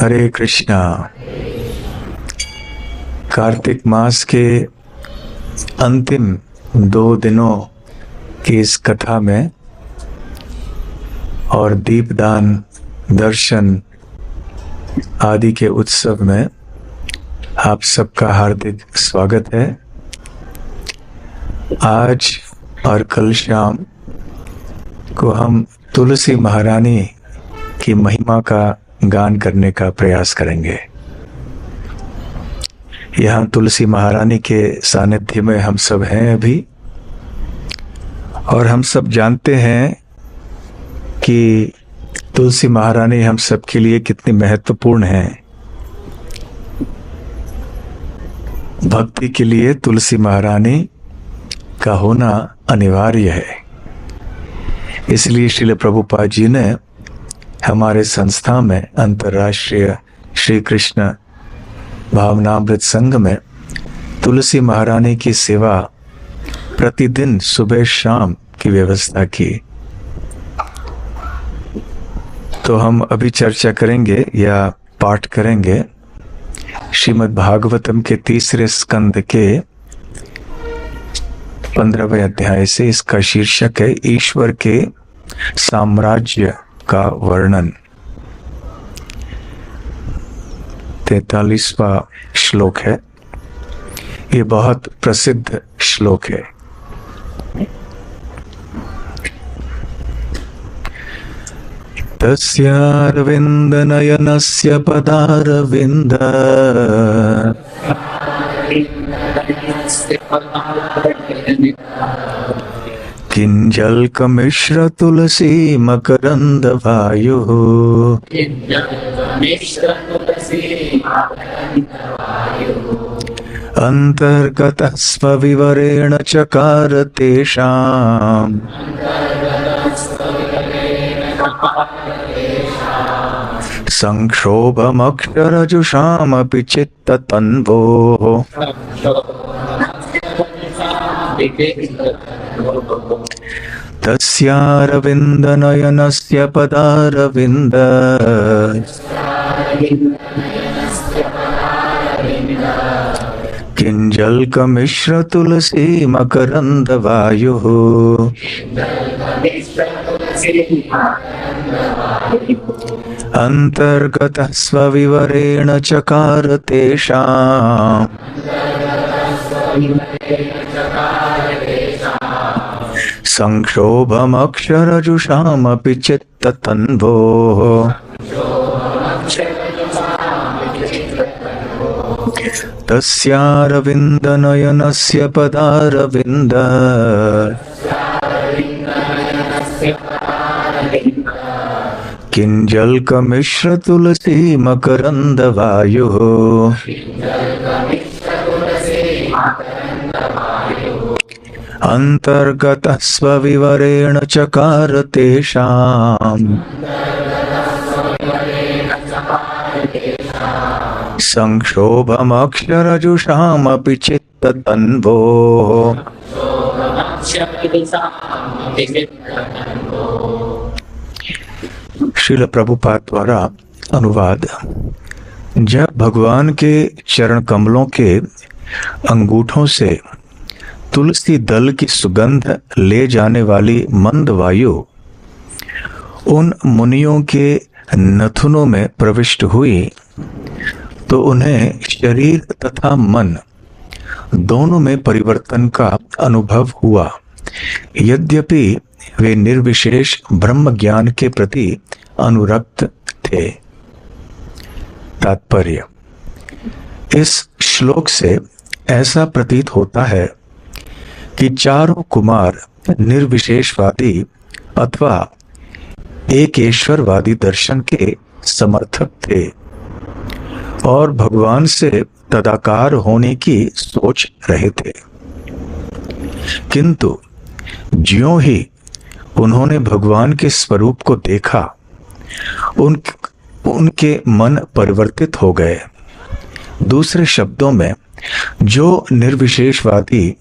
हरे कृष्णा। कार्तिक मास के अंतिम 2 दिनों की इस कथा में और दीपदान, दर्शन आदि के उत्सव में आप सबका हार्दिक स्वागत है। आज और कल शाम को हम तुलसी महारानी की महिमा का गान करने का प्रयास करेंगे। यहाँ तुलसी महारानी के सानिध्य में हम सब हैं अभी, और हम सब जानते हैं कि तुलसी महारानी हम सब के लिए कितनी महत्वपूर्ण है। भक्ति के लिए तुलसी महारानी का होना अनिवार्य है। इसलिए श्रील प्रभुपाद जी ने हमारे संस्था में अंतर्राष्ट्रीय श्री कृष्ण भावनामृत संघ में तुलसी महारानी की सेवा प्रतिदिन सुबह शाम की व्यवस्था की। तो हम अभी चर्चा करेंगे या पाठ करेंगे श्रीमद् भागवतम के 3 स्कंद के 15वें अध्याय से। इसका शीर्षक है ईश्वर के साम्राज्य का वर्णन। 43वां श्लोक है। ये बहुत प्रसिद्ध श्लोक है। तस्यारविंद नयनस्य पदारविंद किंजल्कमिश्र तुलसी मकरंद वायुः अंतर्गतः स्वविवरेण चकार तेषाम् संक्षोभमक्षरजुषामपि चित्ततन्वोः तस्यारविंद नयनस्य पदारविंद किंजल्कमिश्र तुलसी मकरंद वायुः अंतर्गतः स्वविवरेण चकार तेषाम् संक्षोभमक्षरजुषामपि चित्ततन्वोः तस्यारविंद नयनस्य पदारविंद किंजल्कमिश्र तुलसी मकरंद वायुः अंतर्गतः स्वविवरेण चकार तेषाम् संक्षोभमक्षरजुषामपि चित्ततन्वोः। श्रील प्रभुपाद द्वारा अनुवाद। जब भगवान के चरण कमलों के अंगूठों से तुलसी दल की सुगंध ले जाने वाली मंद वायु उन मुनियों के नथुनों में प्रविष्ट हुई तो उन्हें शरीर तथा मन दोनों में परिवर्तन का अनुभव हुआ। यद्यपि वे निर्विशेष ब्रह्म ज्ञान के प्रति अनुरक्त थे। तात्पर्य। इस श्लोक से ऐसा प्रतीत होता है कि चारों कुमार निर्विशेषवादी अथवा एकेश्वरवादी दर्शन के समर्थक थे और भगवान से तदाकार होने की सोच रहे थे। किंतु ज्यों ही उन्होंने भगवान के स्वरूप को देखा, उनके मन परिवर्तित हो गए। दूसरे शब्दों में, जो निर्विशेषवादी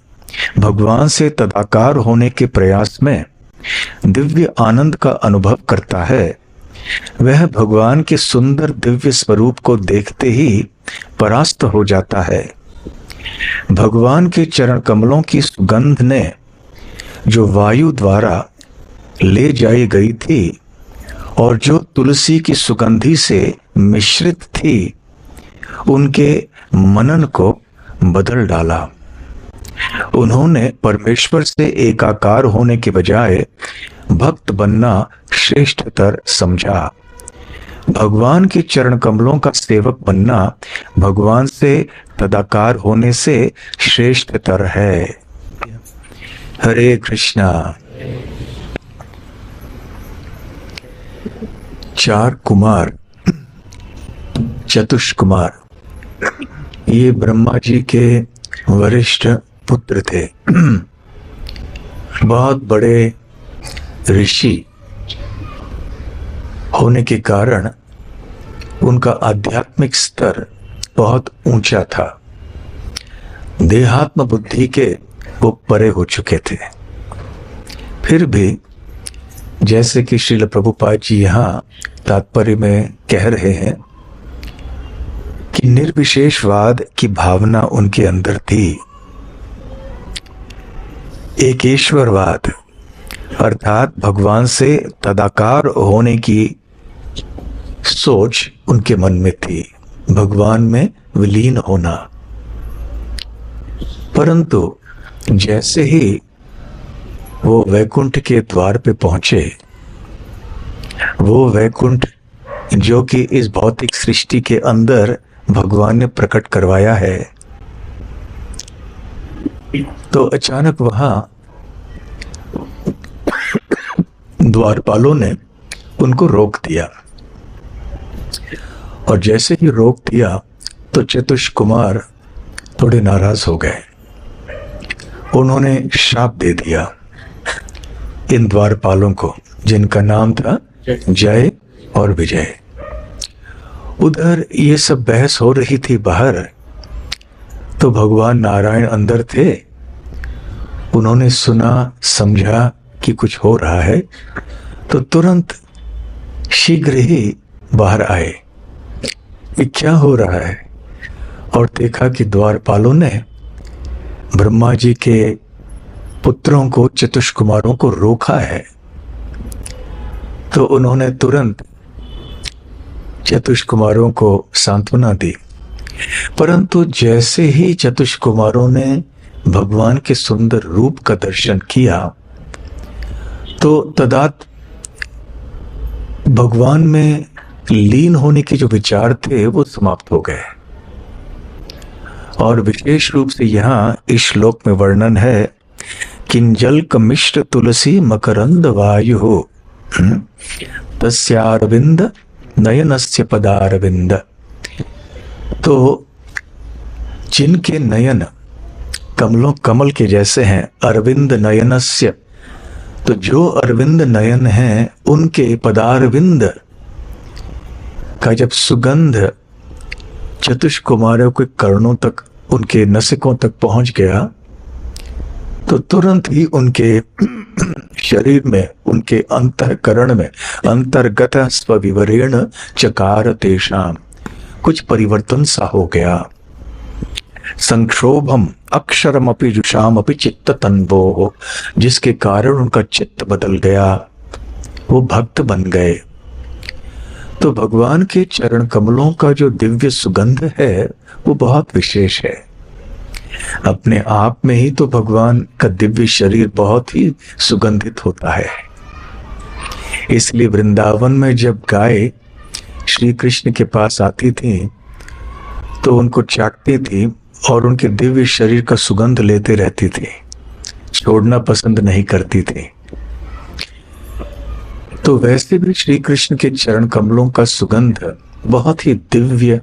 भगवान से तदाकार होने के प्रयास में दिव्य आनंद का अनुभव करता है, वह भगवान के सुंदर दिव्य स्वरूप को देखते ही परास्त हो जाता है। भगवान के चरण कमलों की सुगंध ने जो वायु द्वारा ले जाई गई थी और जो तुलसी की सुगंधी से मिश्रित थी, उनके मनन को बदल डाला। उन्होंने परमेश्वर से एकाकार होने के बजाय भक्त बनना श्रेष्ठतर समझा। भगवान के चरण कमलों का सेवक बनना भगवान से तदाकार होने से श्रेष्ठतर है। हरे कृष्णा। 4 कुमार, चतुष कुमार, ये ब्रह्मा जी के वरिष्ठ पुत्र थे। बहुत बड़े ऋषि होने के कारण उनका आध्यात्मिक स्तर बहुत ऊंचा था। देहात्म बुद्धि के वो परे हो चुके थे। फिर भी जैसे कि श्रील प्रभुपाद जी यहाँ तात्पर्य में कह रहे हैं कि निर्विशेषवाद की भावना उनके अंदर थी। एकेश्वरवाद अर्थात भगवान से तदाकार होने की सोच उनके मन में थी, भगवान में विलीन होना। परंतु जैसे ही वो वैकुंठ के द्वार पे पहुंचे, वो वैकुंठ जो कि इस भौतिक सृष्टि के अंदर भगवान ने प्रकट करवाया है, तो अचानक वहां द्वारपालों ने उनको रोक दिया। और जैसे ही रोक दिया तो चतुष कुमार थोड़े नाराज हो गए। उन्होंने श्राप दे दिया इन द्वारपालों को, जिनका नाम था जय और विजय। उधर ये सब बहस हो रही थी बाहर, तो भगवान नारायण अंदर थे। उन्होंने सुना, समझा कि कुछ हो रहा है, तो तुरंत शीघ्र ही बाहर आए कि क्या हो रहा है। और देखा कि द्वारपालों ने ब्रह्मा जी के पुत्रों को, चतुष कुमारों को रोका है। तो उन्होंने तुरंत चतुष कुमारों को सांत्वना दी। परंतु जैसे ही चतुष कुमारों ने भगवान के सुंदर रूप का दर्शन किया, तो तदात भगवान में लीन होने के जो विचार थे वो समाप्त हो गए। और विशेष रूप से यहाँ इस श्लोक में वर्णन है, किंजल कमिष्ट तुलसी मकरंद वायु तस्यारविंद नयनस्य पदारविंद। तो जिनके नयन कमल के जैसे हैं, अरविंद नयनस्य, तो जो अरविंद नयन हैं उनके पदारविंद का जब सुगंध चतुष कुमारों के कर्णों तक, उनके नसिकों तक पहुंच गया, तो तुरंत ही उनके शरीर में, उनके अंतःकरण में अंतर्गत स्वविवरेण चकार तेषाम, कुछ परिवर्तन सा हो गया। संक्षोभम अक्षरमपि जुषामपि चित्त तन्वो, जिसके कारण उनका चित्त बदल गया, वो भक्त बन गए। तो भगवान के चरण कमलों का जो दिव्य सुगंध है वो बहुत विशेष है। अपने आप में ही तो भगवान का दिव्य शरीर बहुत ही सुगंधित होता है। इसलिए वृंदावन में जब गाय श्री कृष्ण के पास आती थी तो उनको चाटती थी और उनके दिव्य शरीर का सुगंध लेते रहती थी, छोड़ना पसंद नहीं करती थी। तो वैसे भी श्री कृष्ण के चरण कमलों का सुगंध बहुत ही दिव्य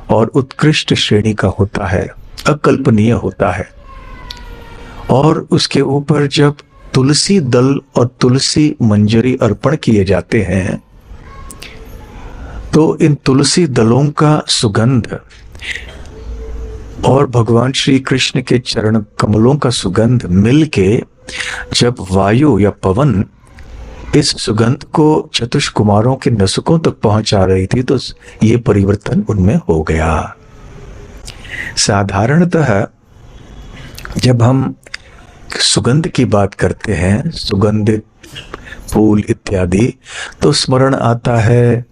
और उत्कृष्ट श्रेणी का होता है, अकल्पनीय होता है। और उसके ऊपर जब तुलसी दल और तुलसी मंजरी अर्पण किए जाते हैं, तो इन तुलसी दलों का सुगंध और भगवान श्री कृष्ण के चरण कमलों का सुगंध मिलके जब वायु या पवन इस सुगंध को चतुष्कुमारों के नसुकों तक पहुंचा रही थी, तो ये परिवर्तन उनमें हो गया। साधारणतः जब हम सुगंध की बात करते हैं, सुगंधित फूल इत्यादि, तो स्मरण आता है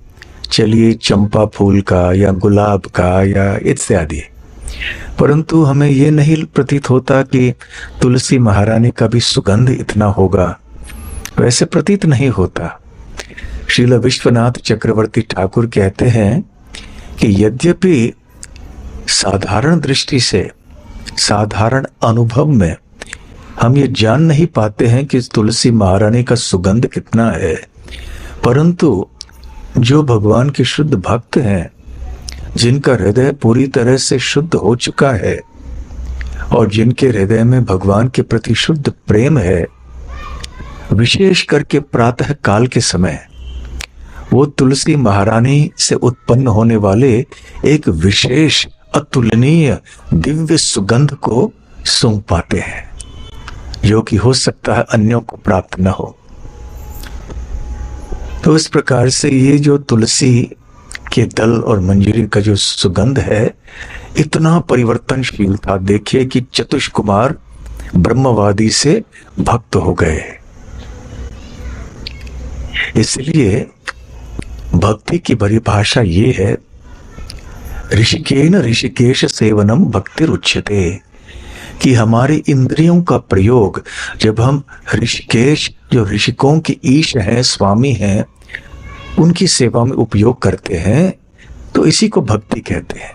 चलिए चंपा फूल का या गुलाब का या इत्यादि, परंतु हमें यह नहीं प्रतीत होता कि तुलसी महारानी का भी सुगंध इतना होगा, वैसे प्रतीत नहीं होता। श्रील विश्वनाथ चक्रवर्ती ठाकुर कहते हैं कि यद्यपि साधारण दृष्टि से, साधारण अनुभव में हम ये जान नहीं पाते हैं कि तुलसी महारानी का सुगंध कितना है, परंतु जो भगवान के शुद्ध भक्त हैं, जिनका हृदय पूरी तरह से शुद्ध हो चुका है और जिनके हृदय में भगवान के प्रति शुद्ध प्रेम है, विशेष करके प्रातः काल के समय वो तुलसी महारानी से उत्पन्न होने वाले एक विशेष अतुलनीय दिव्य सुगंध को सूंघ पाते हैं, जो कि हो सकता है अन्यों को प्राप्त न हो। तो इस प्रकार से ये जो तुलसी के दल और मंजरी का जो सुगंध है, इतना परिवर्तनशील था। देखिए कि चतुष्कुमार ब्रह्मवादी से भक्त हो गए। इसलिए भक्ति की परिभाषा ये है, ऋषिकेन ऋषिकेश सेवनम भक्ति रुच्यते, कि हमारी इंद्रियों का प्रयोग जब हम ऋषिकेश, जो ऋषिकों की ईश हैं, स्वामी हैं, उनकी सेवा में उपयोग करते हैं, तो इसी को भक्ति कहते हैं।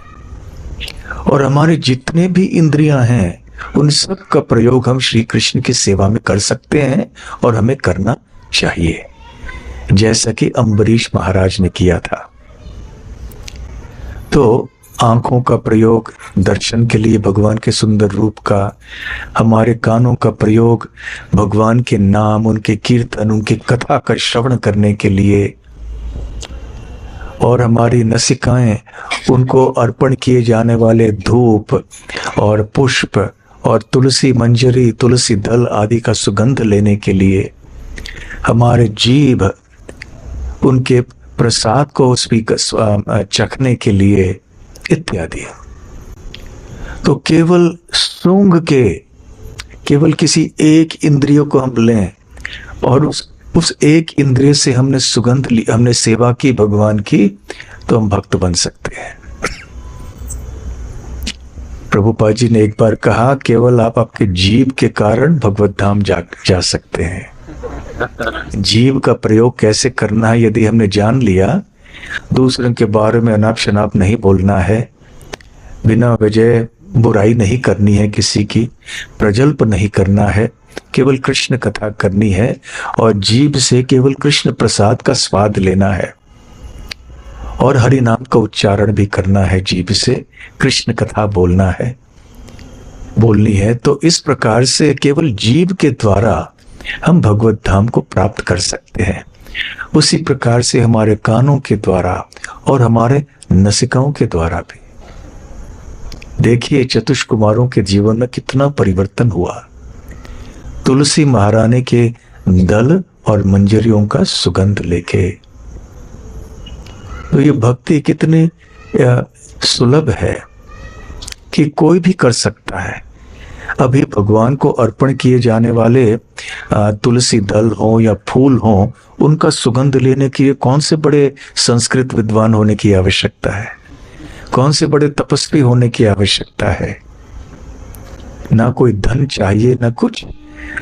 और हमारे जितने भी इंद्रियां हैं, उन सब का प्रयोग हम श्री कृष्ण की सेवा में कर सकते हैं और हमें करना चाहिए, जैसा कि अम्बरीश महाराज ने किया था। तो आंखों का प्रयोग दर्शन के लिए भगवान के सुंदर रूप का, हमारे कानों का प्रयोग भगवान के नाम, उनके कीर्तन, उनकी कथा का श्रवण करने के लिए, और हमारी नसिकाएं उनको अर्पण किए जाने वाले धूप और पुष्प और तुलसी मंजरी, तुलसी दल आदि का सुगंध लेने के लिए, हमारे जीभ उनके प्रसाद को चखने के लिए इत्यादि। तो केवल सूंघ के, केवल किसी एक इंद्रिय को हम लें और उस एक इंद्रिय से हमने सुगंध ली, हमने सेवा की भगवान की, तो हम भक्त बन सकते हैं। प्रभुपाद जी ने एक बार कहा, केवल आप आपके जीव के कारण भगवत धाम जा सकते हैं। जीव का प्रयोग कैसे करना है यदि हमने जान लिया, दूसरों के बारे में अनाप शनाप नहीं बोलना है, बिना वजह बुराई नहीं करनी है, किसी की प्रजल्प नहीं करना है, केवल कृष्ण कथा करनी है और जीभ से केवल कृष्ण प्रसाद का स्वाद लेना है और हरि नाम का उच्चारण भी करना है, जीभ से कृष्ण कथा बोलनी है। तो इस प्रकार से केवल जीभ के द्वारा हम भगवत धाम को प्राप्त कर सकते हैं। उसी प्रकार से हमारे कानों के द्वारा और हमारे नसिकाओं के द्वारा भी। देखिए चतुष्कुमारों के जीवन में कितना परिवर्तन हुआ, तुलसी महारानी के दल और मंजरियों का सुगंध लेके। तो ये भक्ति कितनी सुलभ है कि कोई भी कर सकता है। अभी भगवान को अर्पण किए जाने वाले तुलसी दल हो या फूल हो, उनका सुगंध लेने के लिए कौन से बड़े संस्कृत विद्वान होने की आवश्यकता है, कौन से बड़े तपस्वी होने की आवश्यकता है। ना कोई धन चाहिए ना कुछ।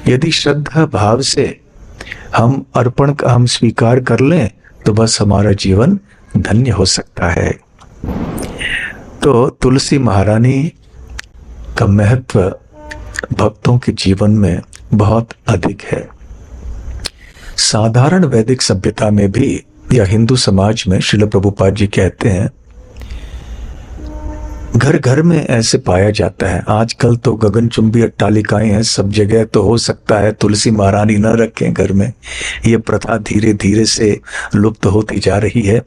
यदि श्रद्धा भाव से हम अर्पण का हम स्वीकार कर लें तो बस हमारा जीवन धन्य हो सकता है। तो तुलसी महारानी का महत्व भक्तों के जीवन में बहुत अधिक है। साधारण वैदिक सभ्यता में भी या हिंदू समाज में श्रील प्रभुपाद जी कहते हैं, घर घर में ऐसे पाया जाता है। आजकल तो गगनचुंबी अट्टालिकाएं हैं सब जगह, तो हो सकता है तुलसी महारानी न रखें घर में। ये प्रथा धीरे धीरे से लुप्त होती जा रही है।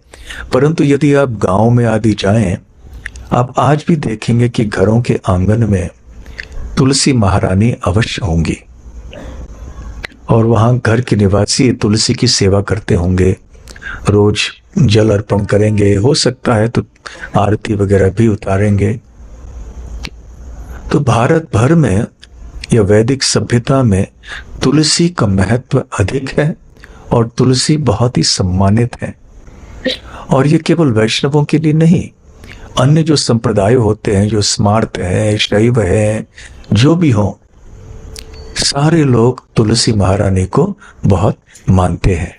परंतु यदि आप गांव में आदि जाएं, आप आज भी देखेंगे कि घरों के आंगन में तुलसी महारानी अवश्य होंगी। और वहां घर के निवासी तुलसी की सेवा करते होंगे, रोज जल अर्पण करेंगे, हो सकता है तो आरती वगैरह भी उतारेंगे। तो भारत भर में या वैदिक सभ्यता में तुलसी का महत्व अधिक है और तुलसी बहुत ही सम्मानित है। और ये केवल वैष्णवों के लिए नहीं, अन्य जो संप्रदाय होते हैं, जो स्मार्त है, शैव है, जो भी हो, सारे लोग तुलसी महारानी को बहुत मानते हैं।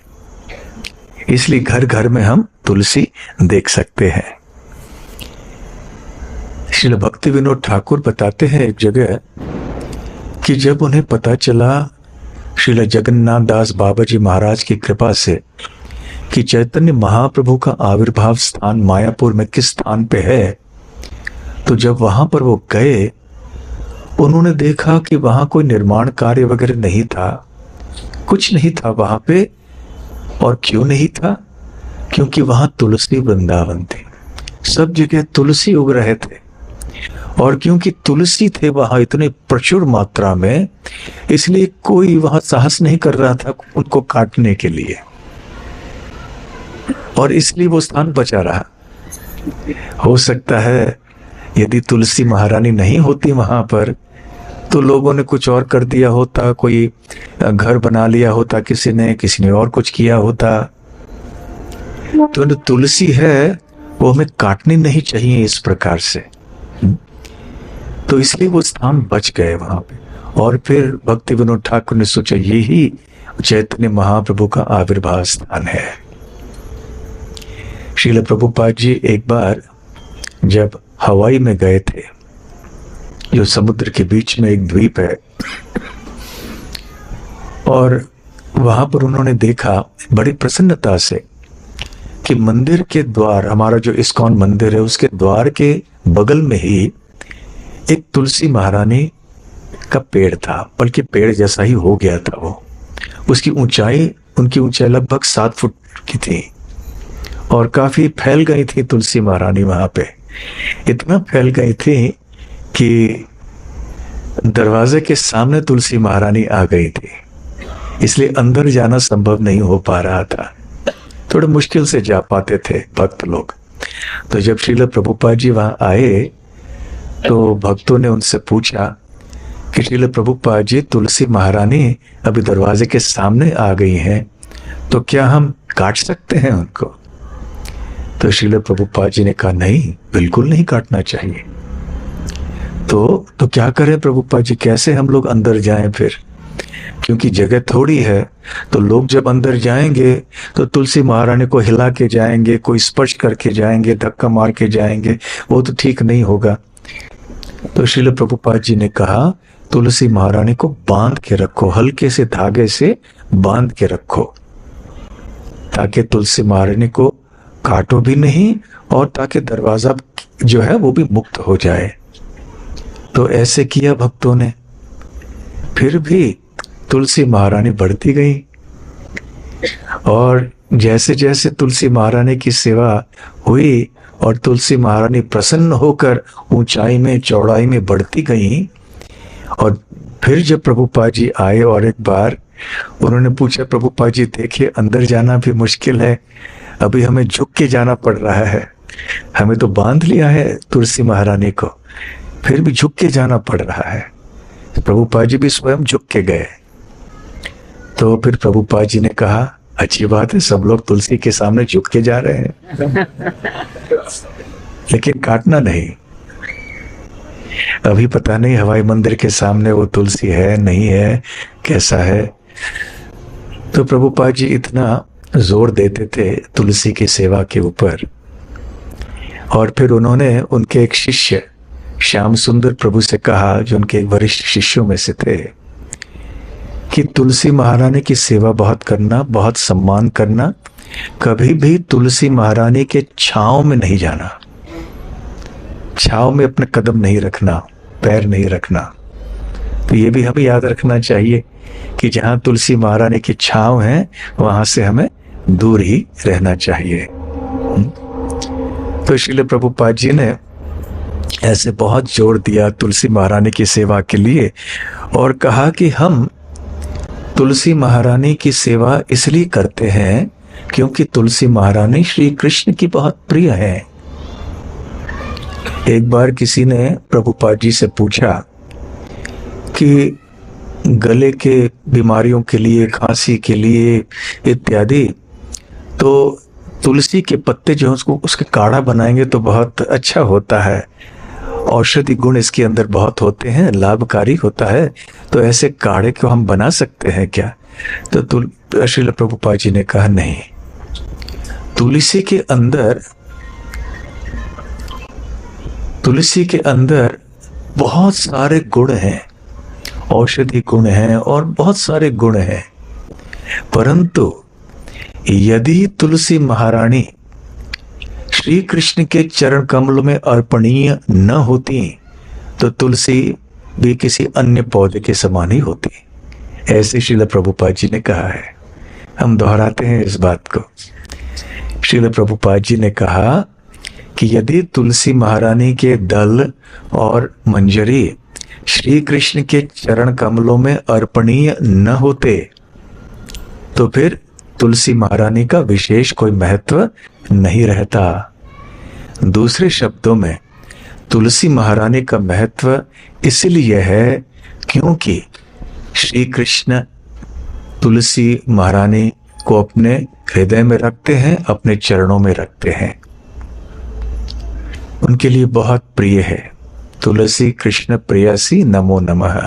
इसलिए घर घर में हम तुलसी देख सकते हैं। श्रील भक्ति विनोद ठाकुर बताते हैं एक जगह कि जब उन्हें पता चला श्रील जगन्नाथ दास बाबा जी महाराज की कृपा से कि चैतन्य महाप्रभु का आविर्भाव स्थान मायापुर में किस स्थान पे है, तो जब वहां पर वो गए, उन्होंने देखा कि वहां कोई निर्माण कार्य वगैरह नहीं था, कुछ नहीं था वहां पे। और क्यों नहीं था? क्योंकि वहां तुलसी वृंदावन थे, सब जगह तुलसी उग रहे थे। और क्योंकि तुलसी थे वहां इतने प्रचुर मात्रा में, इसलिए कोई वहां साहस नहीं कर रहा था उनको काटने के लिए, और इसलिए वो स्थान बचा रहा। हो सकता है यदि तुलसी महारानी नहीं होती वहां पर, तो लोगों ने कुछ और कर दिया होता, कोई घर बना लिया होता, किसी ने और कुछ किया होता। तो जो तुलसी है वो हमें काटनी नहीं चाहिए इस प्रकार से, तो इसलिए वो स्थान बच गए वहां पे। और फिर भक्ति विनोद ठाकुर ने सोचा यही चैतन्य महाप्रभु का आविर्भाव स्थान है। श्रील प्रभुपाद जी एक बार जब हवाई में गए थे, जो समुद्र के बीच में एक द्वीप है, और वहां पर उन्होंने देखा बड़ी प्रसन्नता से कि मंदिर के द्वार, हमारा जो इस्कॉन मंदिर है, उसके द्वार के बगल में ही एक तुलसी महारानी का पेड़ था, बल्कि पेड़ जैसा ही हो गया था वो। उनकी ऊंचाई लगभग 7 फुट की थी और काफी फैल गई थी तुलसी महारानी वहां पे। इतना फैल गई थी कि दरवाजे के सामने तुलसी महारानी आ गई थी, इसलिए अंदर जाना संभव नहीं हो पा रहा था, थोड़े मुश्किल से जा पाते थे भक्त लोग। तो जब श्रील प्रभुपाद जी वहां आए तो भक्तों ने उनसे पूछा कि श्रील प्रभुपाद जी, तुलसी महारानी अभी दरवाजे के सामने आ गई हैं, तो क्या हम काट सकते हैं उनको? तो श्रील प्रभुपाद जी ने कहा नहीं, बिल्कुल नहीं काटना चाहिए। तो क्या करें प्रभुपाद जी, कैसे हम लोग अंदर जाएं फिर? क्योंकि जगह थोड़ी है, तो लोग जब अंदर जाएंगे तो तुलसी महारानी को हिला के जाएंगे, कोई स्पर्श करके जाएंगे, धक्का मार के जाएंगे, वो तो ठीक नहीं होगा। तो श्रील प्रभुपाद जी ने कहा तुलसी महारानी को बांध के रखो, हल्के से धागे से बांध के रखो, ताकि तुलसी महारानी को काटो भी नहीं और ताकि दरवाजा जो है वो भी मुक्त हो जाए। तो ऐसे किया भक्तों ने। फिर भी तुलसी महारानी बढ़ती गई, और जैसे जैसे तुलसी महारानी की सेवा हुई और तुलसी महारानी प्रसन्न होकर ऊंचाई में, चौड़ाई में बढ़ती गई। और फिर जब प्रभुपाद जी आए और एक बार उन्होंने पूछा, प्रभुपाद जी देखिए अंदर जाना भी मुश्किल है, अभी हमें झुक के जाना पड़ रहा है, हमें तो बांध लिया है तुलसी महारानी को, फिर भी झुक के जाना पड़ रहा है। प्रभुपाद जी भी स्वयं झुक के गए। तो फिर प्रभुपाद जी ने कहा अच्छी बात है, सब लोग तुलसी के सामने झुक के जा रहे हैं लेकिन काटना नहीं। अभी पता नहीं हवाई मंदिर के सामने वो तुलसी है नहीं है, कैसा है। तो प्रभुपाद जी इतना जोर देते थे तुलसी की सेवा के ऊपर। और फिर उन्होंने उनके एक शिष्य श्याम सुंदर प्रभु से कहा, जो उनके एक वरिष्ठ शिष्यों में से थे, कि तुलसी महारानी की सेवा बहुत करना, बहुत सम्मान करना, कभी भी तुलसी महारानी के छांव में नहीं जाना, छांव में अपने कदम नहीं रखना, पैर नहीं रखना। तो ये भी हमें याद रखना चाहिए कि जहां तुलसी महारानी की छांव है वहां से हमें दूर ही रहना चाहिए। तो श्रील प्रभुपाद जी ने ऐसे बहुत जोर दिया तुलसी महारानी की सेवा के लिए और कहा कि हम तुलसी महारानी की सेवा इसलिए करते हैं क्योंकि तुलसी महारानी श्री कृष्ण की बहुत प्रिय है। एक बार किसी ने प्रभुपाद जी से पूछा कि गले के बीमारियों के लिए, खांसी के लिए इत्यादि, तो तुलसी के पत्ते जो उसको उसके काढ़ा बनाएंगे तो बहुत अच्छा होता है, औषधि गुण इसके अंदर बहुत होते हैं, लाभकारी होता है, तो ऐसे काढ़े को हम बना सकते हैं क्या? तो श्रील प्रभुपाद जी ने कहा नहीं, तुलसी के अंदर बहुत सारे गुण हैं, औषधि गुण हैं और बहुत सारे गुण हैं, परंतु यदि तुलसी महारानी श्री कृष्ण के चरण कमलों में अर्पणीय न होती तो तुलसी भी किसी अन्य पौधे के समान ही होती, ऐसे श्रील प्रभुपाद जी ने कहा है। हम दोहराते हैं इस बात को। श्रील प्रभुपाद जी ने कहा कि यदि तुलसी महारानी के दल और मंजरी श्री कृष्ण के चरण कमलों में अर्पणीय न होते तो फिर तुलसी महारानी का विशेष कोई महत्व नहीं रहता। दूसरे शब्दों में तुलसी महारानी का महत्व इसलिए है क्योंकि श्री कृष्ण तुलसी महारानी को अपने हृदय में रखते हैं, अपने चरणों में रखते हैं, उनके लिए बहुत प्रिय है। तुलसी कृष्ण प्रेयसी नमो नमः।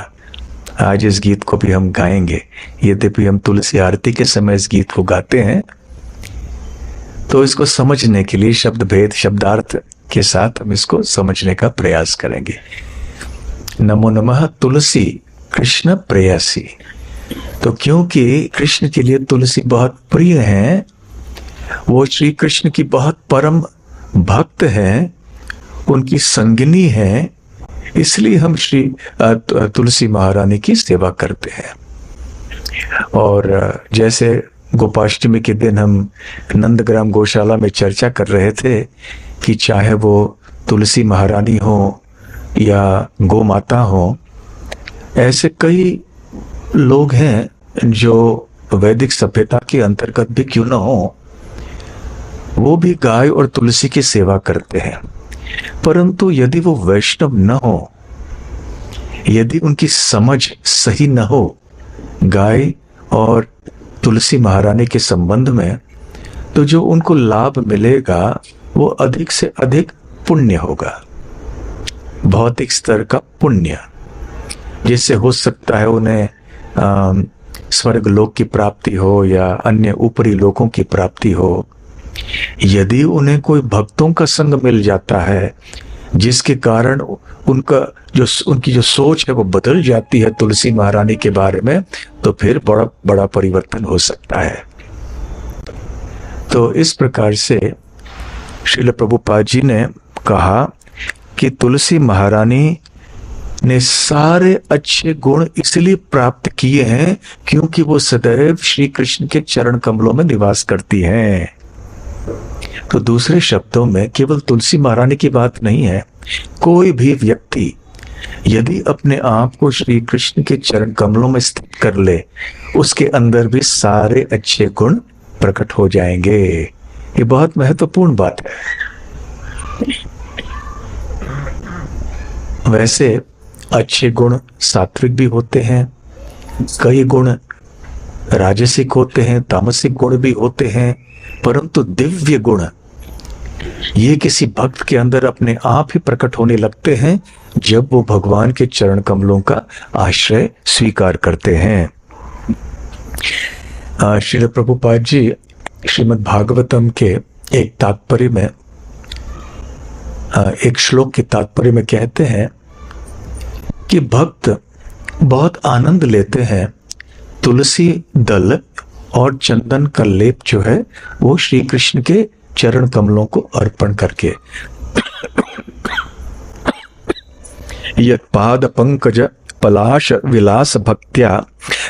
आज इस गीत को भी हम गाएंगे, यद्यपि हम तुलसी आरती के समय इस गीत को गाते हैं, तो इसको समझने के लिए शब्द भेद, शब्दार्थ के साथ हम इसको समझने का प्रयास करेंगे। नमो नमः तुलसी कृष्ण प्रेयसी। तो क्योंकि कृष्ण के लिए तुलसी बहुत प्रिय है, वो श्री कृष्ण की बहुत परम भक्त है, उनकी संगिनी है, इसलिए हम श्री तुलसी महारानी की सेवा करते हैं। और जैसे गोपाष्टमी के दिन हम नंदग्राम गौशाला में चर्चा कर रहे थे कि चाहे वो तुलसी महारानी हो या गौ माता हो, ऐसे कई लोग हैं जो वैदिक सभ्यता के अंतर्गत भी क्यों न हो, वो भी गाय और तुलसी की सेवा करते हैं। परंतु यदि वो वैष्णव न हो, यदि उनकी समझ सही न हो गाय और तुलसी महारानी के संबंध में, तो जो उनको लाभ मिलेगा वो अधिक से अधिक पुण्य होगा, भौतिक स्तर का पुण्य, जिससे हो सकता है उन्हें स्वर्ग लोक की प्राप्ति हो या अन्य ऊपरी लोकों की प्राप्ति हो। यदि उन्हें कोई भक्तों का संग मिल जाता है जिसके कारण उनकी जो सोच है वो बदल जाती है तुलसी महारानी के बारे में, तो फिर बड़ा बड़ा परिवर्तन हो सकता है। तो इस प्रकार से श्रील प्रभुपाद जी ने कहा कि तुलसी महारानी ने सारे अच्छे गुण इसलिए प्राप्त किए हैं क्योंकि वो सदैव श्री कृष्ण के चरण कमलों में निवास करती हैं। तो दूसरे शब्दों में केवल तुलसी महारानी की बात नहीं है, कोई भी व्यक्ति यदि अपने आप को श्री कृष्ण के चरण कमलों में स्थित कर ले, उसके अंदर भी सारे अच्छे गुण प्रकट हो जाएंगे। ये बहुत महत्वपूर्ण बात है। वैसे अच्छे गुण सात्विक भी होते हैं, कई गुण राजसिक होते हैं, तामसिक गुण भी होते हैं, परंतु दिव्य गुण ये किसी भक्त के अंदर अपने आप ही प्रकट होने लगते हैं जब वो भगवान के चरण कमलों का आश्रय स्वीकार करते हैं। श्रील प्रभुपाद जी श्रीमद् भागवतम के एक तात्पर्य में, एक श्लोक के तात्पर्य में कहते हैं कि भक्त बहुत आनंद लेते हैं तुलसी दल और चंदन का लेप जो है वो श्री कृष्ण के चरण कमलों को अर्पण करके। यत् पाद पंकज पलाश विलास भक्त्या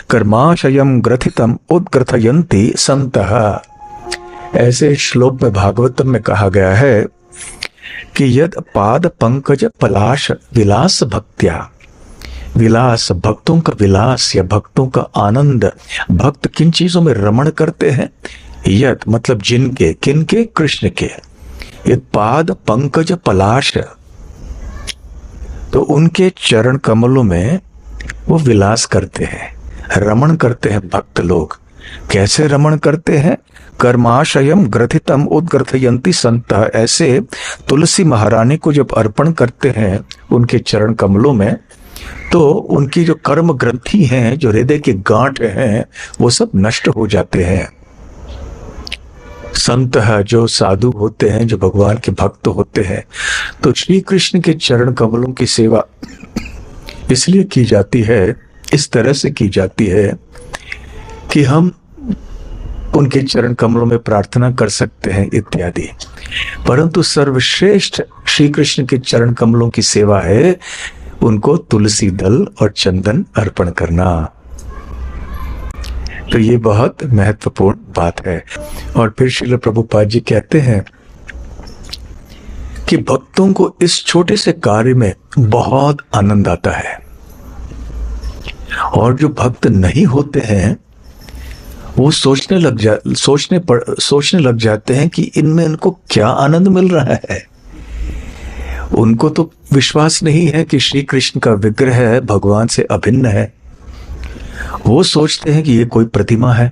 कर्माशयम ग्रथितम उद्ग्रथयन्ति संतः। ऐसे श्लोक में भागवतम में कहा गया है कि यद पाद पंकज पलाश विलास भक्त्या, विलास, भक्तों का विलास या भक्तों का आनंद। भक्त किन चीजों में रमण करते हैं? यत मतलब जिनके, किनके? कृष्ण के। यत पाद पंकज पलाश, तो उनके चरण कमलों में वो विलास करते हैं, रमण करते हैं भक्त लोग। कैसे रमण करते हैं? कर्माशयम ग्रथितम उद्ग्रथयंती संत, ऐसे तुलसी महारानी को जब अर्पण करते हैं उनके चरण कमलों में, तो उनकी जो कर्म ग्रंथि हैं, जो हृदय के गांठ हैं, वो सब नष्ट हो जाते हैं। संत है, जो साधु होते हैं, जो भगवान के भक्त होते हैं, तो श्री कृष्ण के चरण कमलों की सेवा इसलिए की जाती है, इस तरह से की जाती है कि हम उनके चरण कमलों में प्रार्थना कर सकते हैं इत्यादि। परंतु सर्वश्रेष्ठ श्री कृष्ण के चरण कमलों की सेवा है उनको तुलसी दल और चंदन अर्पण करना। तो ये बहुत महत्वपूर्ण बात है। और फिर श्रील प्रभुपाद जी कहते हैं कि भक्तों को इस छोटे से कार्य में बहुत आनंद आता है, और जो भक्त नहीं होते हैं वो सोचने लग जाते हैं कि इनमें इनको क्या आनंद मिल रहा है। उनको तो विश्वास नहीं है कि श्री कृष्ण का विग्रह भगवान से अभिन्न है। वो सोचते हैं कि ये कोई प्रतिमा है।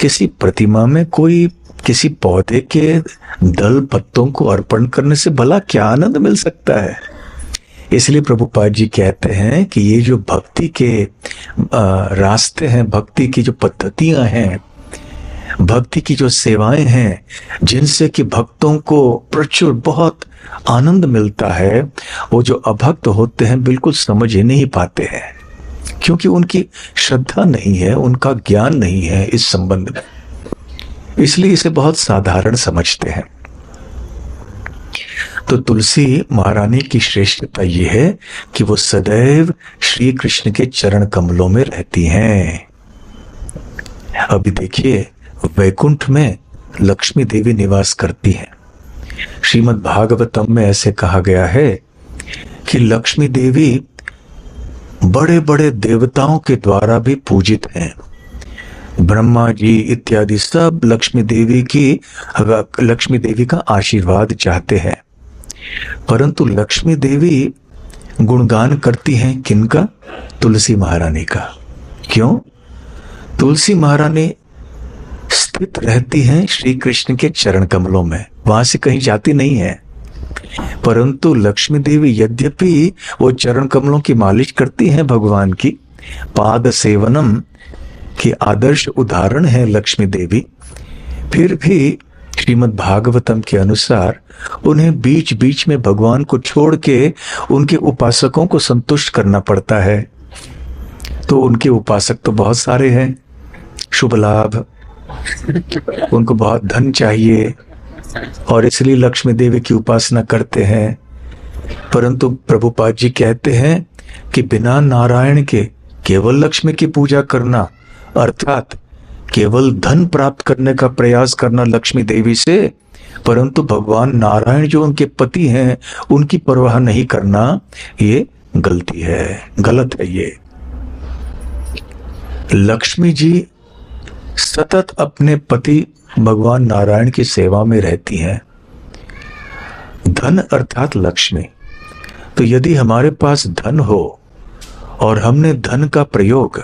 किसी प्रतिमा में कोई किसी पौधे के दल पत्तों को अर्पण करने से भला क्या आनंद मिल सकता है। इसलिए प्रभुपाद जी कहते हैं कि ये जो भक्ति के रास्ते हैं, भक्ति की जो पद्धतियां हैं, भक्ति की जो सेवाएं हैं, जिनसे कि भक्तों को प्रचुर बहुत आनंद मिलता है, वो जो अभक्त होते हैं बिल्कुल समझ ही नहीं पाते हैं, क्योंकि उनकी श्रद्धा नहीं है, उनका ज्ञान नहीं है इस संबंध में, इसलिए इसे बहुत साधारण समझते हैं। तो तुलसी महारानी की श्रेष्ठता यह है कि वो सदैव श्री कृष्ण के चरण कमलों में रहती हैं। अभी देखिए, वैकुंठ में लक्ष्मी देवी निवास करती हैं। श्रीमद् भागवतम में ऐसे कहा गया है कि लक्ष्मी देवी बड़े बड़े देवताओं के द्वारा भी पूजित हैं। ब्रह्मा जी इत्यादि सब लक्ष्मी देवी का आशीर्वाद चाहते हैं, परंतु लक्ष्मी देवी गुणगान करती हैं किनका? तुलसी महारानी का। क्यों? तुलसी महारानी स्थित रहती हैं श्री कृष्ण के चरण कमलों में, वहां से कहीं जाती नहीं है। परंतु लक्ष्मी देवी यद्यपि वो चरण कमलों की मालिश करती हैं भगवान की, पाद सेवनम की आदर्श उदाहरण है लक्ष्मी देवी, फिर भी श्रीमद् भागवतम के अनुसार उन्हें बीच बीच में भगवान को छोड़ के उनके उपासकों को संतुष्ट करना पड़ता है। तो उनके उपासक तो बहुत सारे हैं, शुभ लाभ, उनको बहुत धन चाहिए, और इसलिए लक्ष्मी देवी की उपासना करते हैं। परंतु प्रभुपाद जी कहते हैं कि बिना नारायण के केवल लक्ष्मी की पूजा करना, अर्थात केवल धन प्राप्त करने का प्रयास करना लक्ष्मी देवी से, परंतु भगवान नारायण जो उनके पति हैं उनकी परवाह नहीं करना, ये गलती है, गलत है। ये लक्ष्मी जी सतत अपने पति भगवान नारायण की सेवा में रहती हैं। धन अर्थात लक्ष्मी। तो यदि हमारे पास धन हो और हमने धन का प्रयोग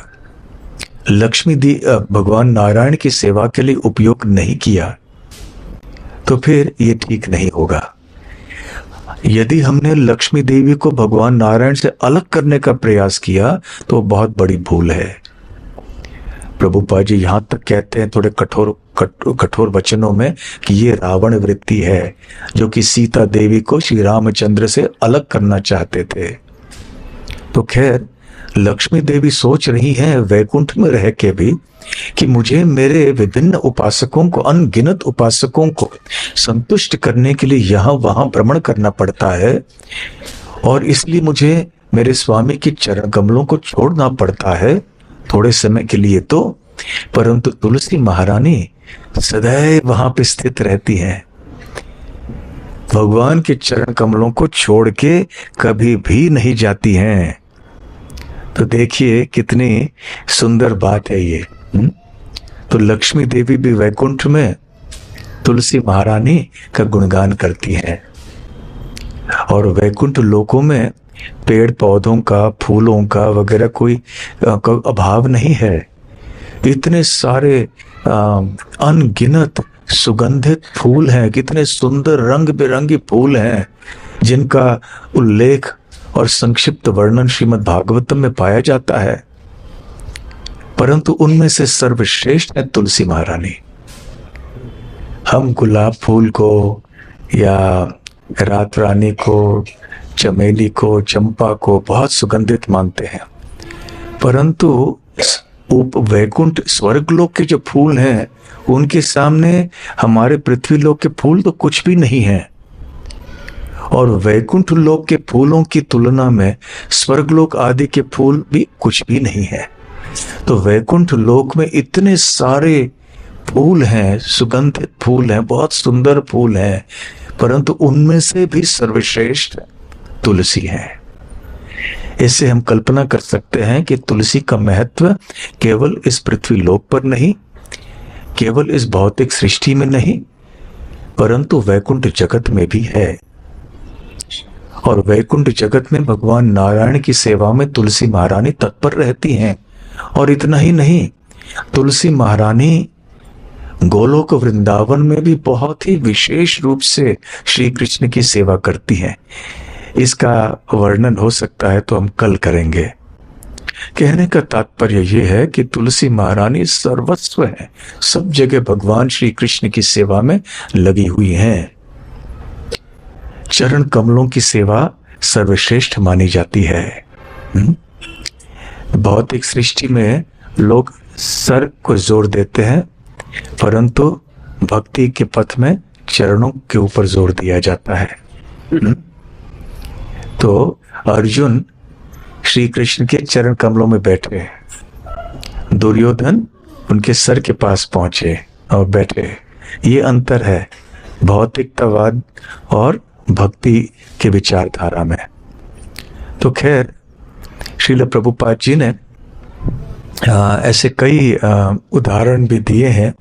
भगवान नारायण की सेवा के लिए उपयोग नहीं किया, तो फिर ये ठीक नहीं होगा। यदि हमने लक्ष्मी देवी को भगवान नारायण से अलग करने का प्रयास किया तो बहुत बड़ी भूल है। प्रभुपाद जी यहां तक कहते हैं थोड़े कठोर वचनों में कि ये रावण वृत्ति है, जो कि सीता देवी को श्री रामचंद्र से अलग करना चाहते थे। तो खैर, लक्ष्मी देवी सोच रही है वैकुंठ में रह के भी कि मुझे मेरे विभिन्न उपासकों को, अनगिनत उपासकों को संतुष्ट करने के लिए यहाँ वहां भ्रमण करना पड़ता है, और इसलिए मुझे मेरे स्वामी के चरण कमलों को छोड़ना पड़ता है थोड़े समय के लिए तो। परंतु तुलसी महारानी सदैव वहां पे स्थित रहती हैं, भगवान के चरण कमलों को छोड़ के कभी भी नहीं जाती हैं। तो देखिए कितनी सुंदर बात है ये। तो लक्ष्मी देवी भी वैकुंठ में तुलसी महारानी का गुणगान करती हैं, और वैकुंठ लोकों में पेड़ पौधों का, फूलों का वगैरह कोई अभाव नहीं है। इतने सारे अनगिनत सुगंधित फूल हैं, कितने सुंदर रंग बिरंगी फूल हैं, जिनका उल्लेख और संक्षिप्त वर्णन श्रीमद् भागवतम में पाया जाता है। परंतु उनमें से सर्वश्रेष्ठ है तुलसी महारानी। हम गुलाब फूल को या रात रानी को, चमेली को, चंपा को बहुत सुगंधित मानते हैं, परंतु वैकुंठ स्वर्गलोक के जो फूल हैं उनके सामने हमारे पृथ्वीलोक के फूल तो कुछ भी नहीं है। और वैकुंठ लोक के फूलों की तुलना में स्वर्गलोक आदि के फूल भी कुछ भी नहीं है। तो वैकुंठ लोक में इतने सारे फूल हैं, सुगंधित फूल हैं, बहुत सुंदर फूल हैं, परंतु उनमें से भी सर्वश्रेष्ठ तुलसी है। इससे हम कल्पना कर सकते हैं कि तुलसी का महत्व केवल इस पृथ्वी लोक पर नहीं, केवल इस भौतिक सृष्टि में नहीं, परंतु वैकुंठ जगत में भी है। और वैकुंठ जगत में भगवान नारायण की सेवा में तुलसी महारानी तत्पर रहती हैं। और इतना ही नहीं, तुलसी महारानी गोलोक वृंदावन में भी बहुत ही विशेष रूप से श्री कृष्ण की सेवा करती हैं। इसका वर्णन हो सकता है तो हम कल करेंगे। कहने का तात्पर्य यह है कि तुलसी महारानी सर्वस्व है, सब जगह भगवान श्री कृष्ण की सेवा में लगी हुई हैं। चरण कमलों की सेवा सर्वश्रेष्ठ मानी जाती है। भौतिक सृष्टि में लोग सर को जोर देते हैं, परंतु भक्ति के पथ में चरणों के ऊपर जोर दिया जाता है। तो अर्जुन श्री कृष्ण के चरण कमलों में बैठे, दुर्योधन उनके सर के पास पहुंचे और बैठे। ये अंतर है भौतिकतावाद और भक्ति के विचारधारा में। तो खैर, श्रील प्रभुपाद जी ने ऐसे कई उदाहरण भी दिए हैं।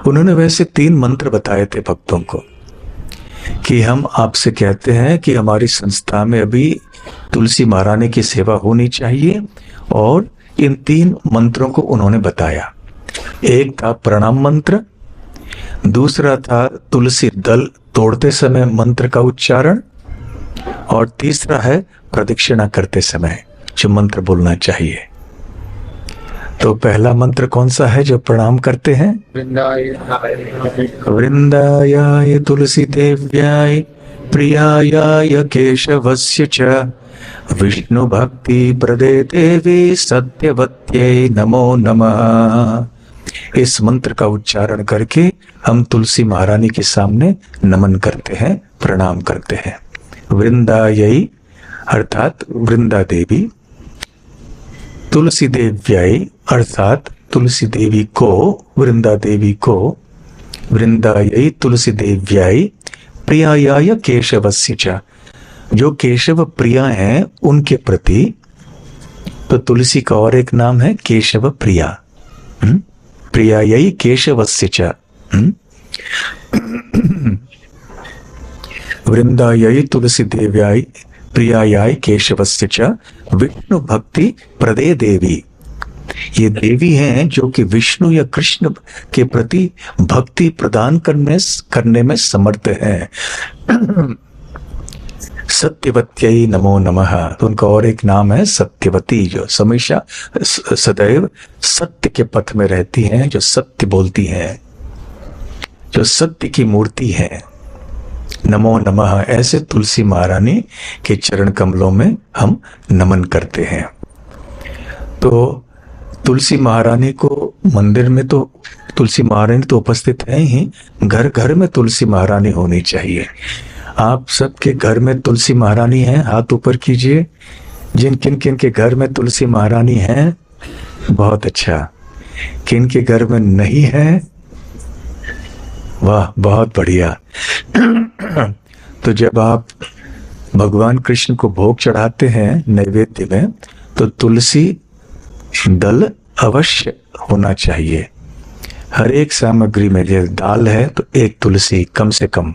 उन्होंने वैसे 3 मंत्र बताए थे भक्तों को कि हम आपसे कहते हैं कि हमारी संस्था में अभी तुलसी महारानी की सेवा होनी चाहिए, और इन 3 मंत्रों को उन्होंने बताया। एक था प्रणाम मंत्र, दूसरा था तुलसी दल तोड़ते समय मंत्र का उच्चारण, और तीसरा है प्रदक्षिणा करते समय जो मंत्र बोलना चाहिए। तो पहला मंत्र कौन सा है जो प्रणाम करते हैं? वृंदाय तुलसी देव्याय प्रियाय केशवस्य च विष्णु भक्ति प्रदे देवी सत्यवत्यै नमो नमः। इस मंत्र का उच्चारण करके हम तुलसी महारानी के सामने नमन करते हैं, प्रणाम करते हैं। वृंदायै अर्थात वृंदा देवी, तुलसी देव्याय अर्थात तुलसी देवी को, वृंदा देवी को, वृंदायै तुलसी देव्याय प्रियाय केशवस्य च, जो केशव प्रिया हैं उनके प्रति। तो तुलसी का और एक नाम है केशव प्रिया। प्रियायै केशवस्य च, वृंदायै तुलसी देव्याय प्रियाय केशवस्य च विष्णु भक्ति प्रदे देवी। ये देवी हैं जो कि विष्णु या कृष्ण के प्रति भक्ति प्रदान करने में समर्थ हैं। सत्यवत्यै नमो नमः। तो उनका और एक नाम है सत्यवती, जो हमेशा सदैव सत्य के पथ में रहती हैं, जो सत्य बोलती हैं, जो सत्य की मूर्ति है। नमो नमः। ऐसे तुलसी महारानी के चरण कमलों में हम नमन करते हैं। तो तुलसी महारानी को मंदिर में तो तुलसी महारानी तो उपस्थित है ही, घर घर में तुलसी महारानी होनी चाहिए। आप सबके घर में तुलसी महारानी है, हाथ ऊपर कीजिए। जिन किन के घर में तुलसी महारानी है, बहुत अच्छा। किन के घर में नहीं है, वाह, बहुत बढ़िया। तो जब आप भगवान कृष्ण को भोग चढ़ाते हैं नैवेद्य में, तो तुलसी दल अवश्य होना चाहिए। हर एक सामग्री में, जैसे दाल है तो एक तुलसी कम से कम,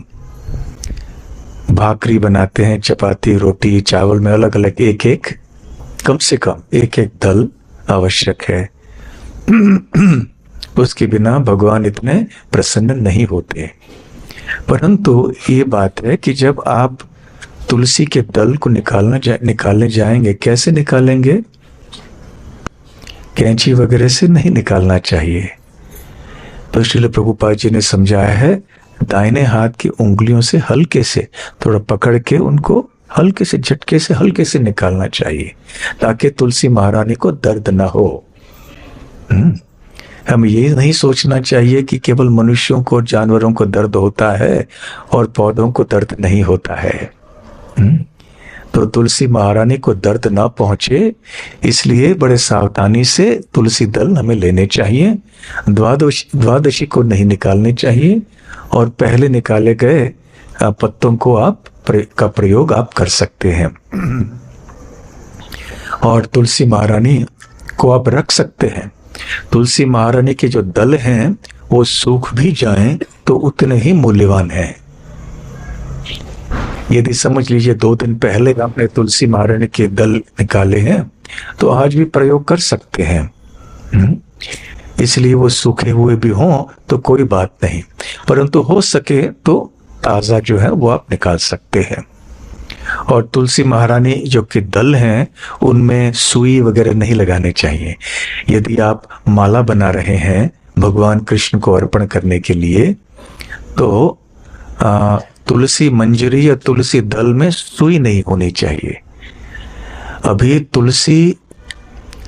भाकरी बनाते हैं, चपाती, रोटी, चावल में अलग अलग एक एक, कम से कम एक एक दल आवश्यक है। उसके बिना भगवान इतने प्रसन्न नहीं होते। परंतु ये बात है कि जब आप तुलसी के दल को निकालने जाएंगे, कैसे निकालेंगे? कैंची वगैरह से नहीं निकालना चाहिए। तो श्रील प्रभुपाद जी ने समझाया है, दाहिने हाथ की उंगलियों से हल्के से थोड़ा पकड़ के उनको हल्के से, झटके से हल्के से निकालना चाहिए, ताकि तुलसी महारानी को दर्द ना हो। हम ये नहीं सोचना चाहिए कि केवल मनुष्यों को, जानवरों को दर्द होता है और पौधों को दर्द नहीं होता है। तो तुलसी महारानी को दर्द ना पहुंचे, इसलिए बड़े सावधानी से तुलसी दल हमें लेने चाहिए। द्वादशी को नहीं निकालने चाहिए, और पहले निकाले गए पत्तों को का प्रयोग आप कर सकते हैं। और तुलसी महारानी को आप रख सकते हैं। तुलसी महारानी के जो दल हैं वो सूख भी जाएं तो उतने ही मूल्यवान हैं। यदि समझ लीजिए 2 दिन पहले आपने तुलसी महारानी के दल निकाले हैं तो आज भी प्रयोग कर सकते हैं। इसलिए वो सूखे हुए भी हों तो कोई बात नहीं, परंतु हो सके तो ताजा जो है वो आप निकाल सकते हैं। और तुलसी महारानी जो कि दल हैं उनमें सुई वगैरह नहीं लगाने चाहिए। यदि आप माला बना रहे हैं भगवान कृष्ण को अर्पण करने के लिए, तो तुलसी मंजरी या तुलसी दल में सुई नहीं होनी चाहिए। अभी तुलसी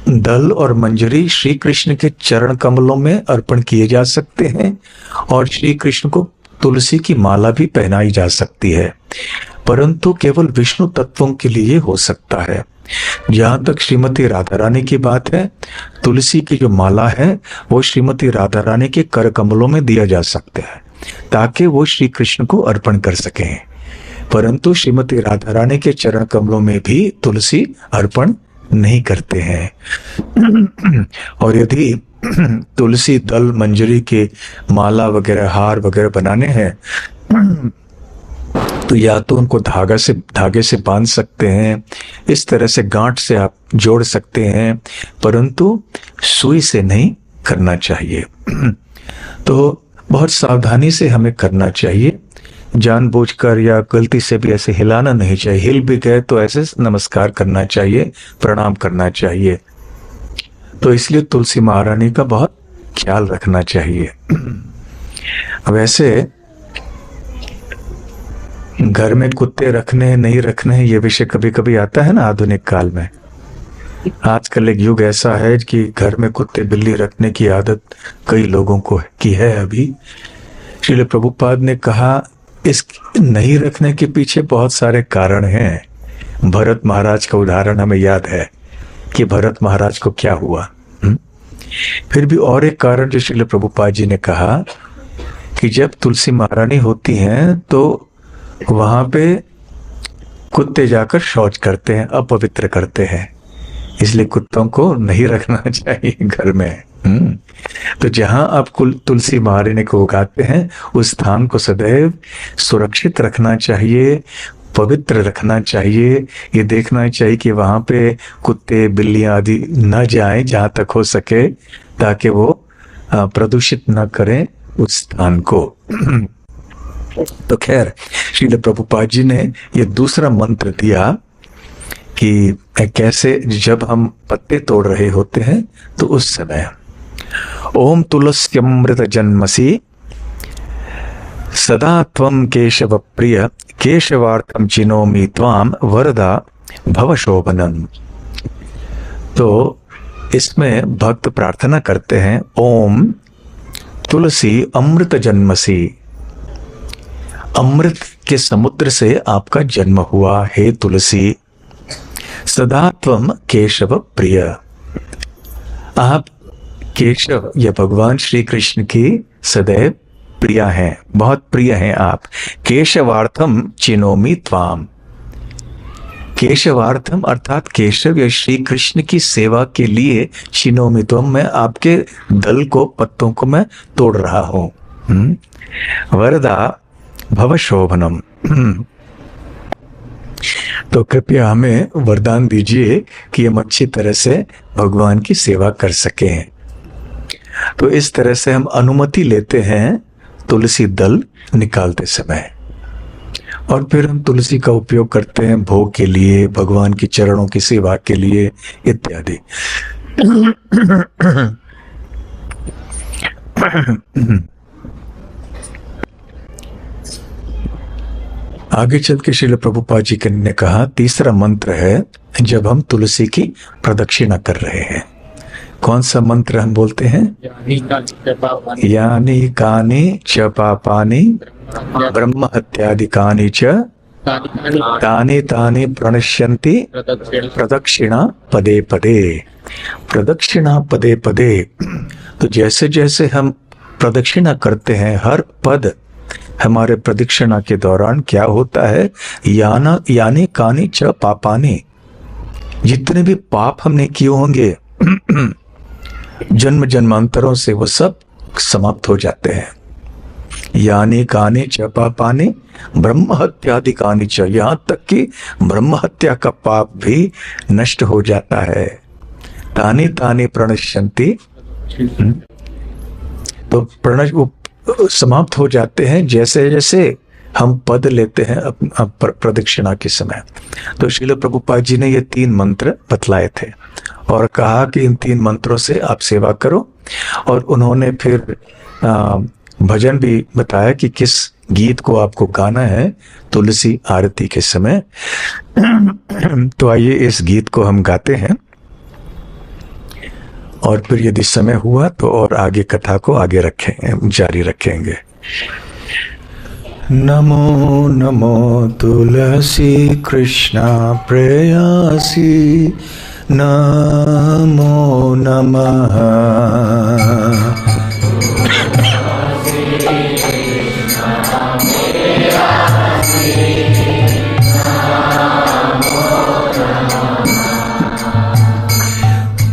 दल और मंजरी श्री कृष्ण के चरण कमलों में अर्पण किए जा सकते हैं, और श्री कृष्ण को तुलसी की माला भी पहनाई जा सकती है, परंतु केवल विष्णु तत्वों के लिए हो सकता है। जहां तक श्रीमती राधा रानी की बात है, तुलसी की जो माला है वो श्रीमती राधा रानी के कर कमलों में दिया जा सकता है, ताकि वो श्री कृष्ण को अर्पण कर सकें। परंतु श्रीमती राधा रानी के चरण कमलों में भी तुलसी अर्पण नहीं करते हैं। और यदि तुलसी दल मंजरी के माला वगैरह, हार वगैरह बनाने हैं, तो या तो उनको धागे से बांध सकते हैं, इस तरह से गांठ से आप जोड़ सकते हैं, परंतु सुई से नहीं करना चाहिए। तो बहुत सावधानी से हमें करना चाहिए, जानबूझकर या गलती से भी ऐसे हिलाना नहीं चाहिए। हिल भी गए तो ऐसे नमस्कार करना चाहिए, प्रणाम करना चाहिए। तो इसलिए तुलसी महारानी का बहुत ख्याल रखना चाहिए। वैसे घर में कुत्ते रखने नहीं रखने ये विषय कभी कभी आता है ना आधुनिक काल में। आजकल एक युग ऐसा है कि घर में कुत्ते बिल्ली रखने की आदत कई लोगों को की है। अभी श्रील प्रभुपाद ने कहा इस नहीं रखने के पीछे बहुत सारे कारण हैं। भरत महाराज का उदाहरण हमें याद है कि भरत महाराज को क्या हुआ। फिर भी और एक कारण जो श्रील प्रभुपाद जी ने कहा कि जब तुलसी महारानी होती हैं तो वहां पे कुत्ते जाकर शौच करते हैं, अपवित्र करते हैं, इसलिए कुत्तों को नहीं रखना चाहिए घर में। तो जहां आप तुलसी महारानी को उगाते हैं उस स्थान को सदैव सुरक्षित रखना चाहिए, पवित्र रखना चाहिए। ये देखना चाहिए कि वहां पे कुत्ते बिल्लियां आदि न जाएं जहां तक हो सके, ताकि वो प्रदूषित न करें उस स्थान को। तो खैर श्रील प्रभुपाद जी ने ये दूसरा मंत्र दिया कि कैसे जब हम पत्ते तोड़ रहे होते हैं तो उस समय ओम तुलस्यमृत जन्मसि सदा त्वं केशव प्रिय केशवार्थम चिनोमि त्वाम वरदा भव शोभनम। तो इसमें भक्त प्रार्थना करते हैं, ओम तुलसी अमृत जन्मसि, अमृत के समुद्र से आपका जन्म हुआ हे तुलसी। सदा त्वं केशव प्रिय, आप केशव या भगवान श्री कृष्ण की सदैव प्रिया हैं, बहुत प्रिय हैं आप। केशवार्थम चिनोमि त्वाम, केशवार्थम अर्थात केशव या श्री कृष्ण की सेवा के लिए शिनोमि त्वम, मैं आपके दल को, पत्तों को मैं तोड़ रहा हूं। वरदा भव शोभनम, तो कृपया हमें वरदान दीजिए कि हम अच्छी तरह से भगवान की सेवा कर सकें। तो इस तरह से हम अनुमति लेते हैं तुलसी दल निकालते समय, और फिर हम तुलसी का उपयोग करते हैं भोग के लिए, भगवान की चरणों की सेवा के लिए इत्यादि। आगे चल के श्रील प्रभुपाद जी ने कहा, तीसरा मंत्र है जब हम तुलसी की प्रदक्षिणा कर रहे हैं। कौन सा मंत्र हम बोलते हैं? यानी कानि च पापानि ब्रह्म हत्यादिकानि च तानि तानि प्रणश्यन्ति प्रदक्षिणा पदे पदे। प्रदक्षिणा पदे पदे, तो जैसे जैसे हम प्रदक्षिणा करते हैं, हर पद हमारे प्रदक्षिणा के दौरान क्या होता है? यानी कानि च पापानि, जितने भी पाप हमने किए होंगे जन्म जन्मांतरों से, वो सब समाप्त हो जाते हैं। यानी कानि च पापानि ब्रह्म हत्यादि कानि च, यहां तक कि ब्रह्म हत्या का पाप भी नष्ट हो जाता है। तानि तानि प्रणश्यन्ति, तो प्रणश समाप्त हो जाते हैं जैसे जैसे हम पद लेते हैं प्रदक्षिणा के समय। तो श्रील प्रभुपाद जी ने ये 3 मंत्र बतलाए थे और कहा कि इन 3 मंत्रों से आप सेवा करो। और उन्होंने फिर भजन भी बताया कि किस गीत को आपको गाना है तुलसी आरती के समय। तो आइए इस गीत को हम गाते हैं, और फिर यदि समय हुआ तो और आगे कथा को आगे रखेंगे, जारी रखेंगे। नमो नमो तुलसी कृष्णा प्रेयसी, नमो नमः।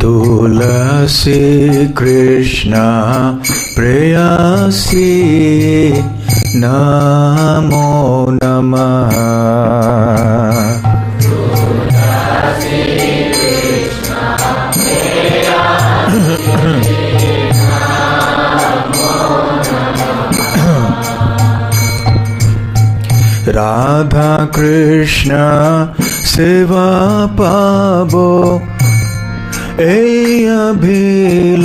तुलसी कृष्णा प्रेयसी, नमो नमः। राधा कृष्ण सेवा पाबो ए अभिलाषी,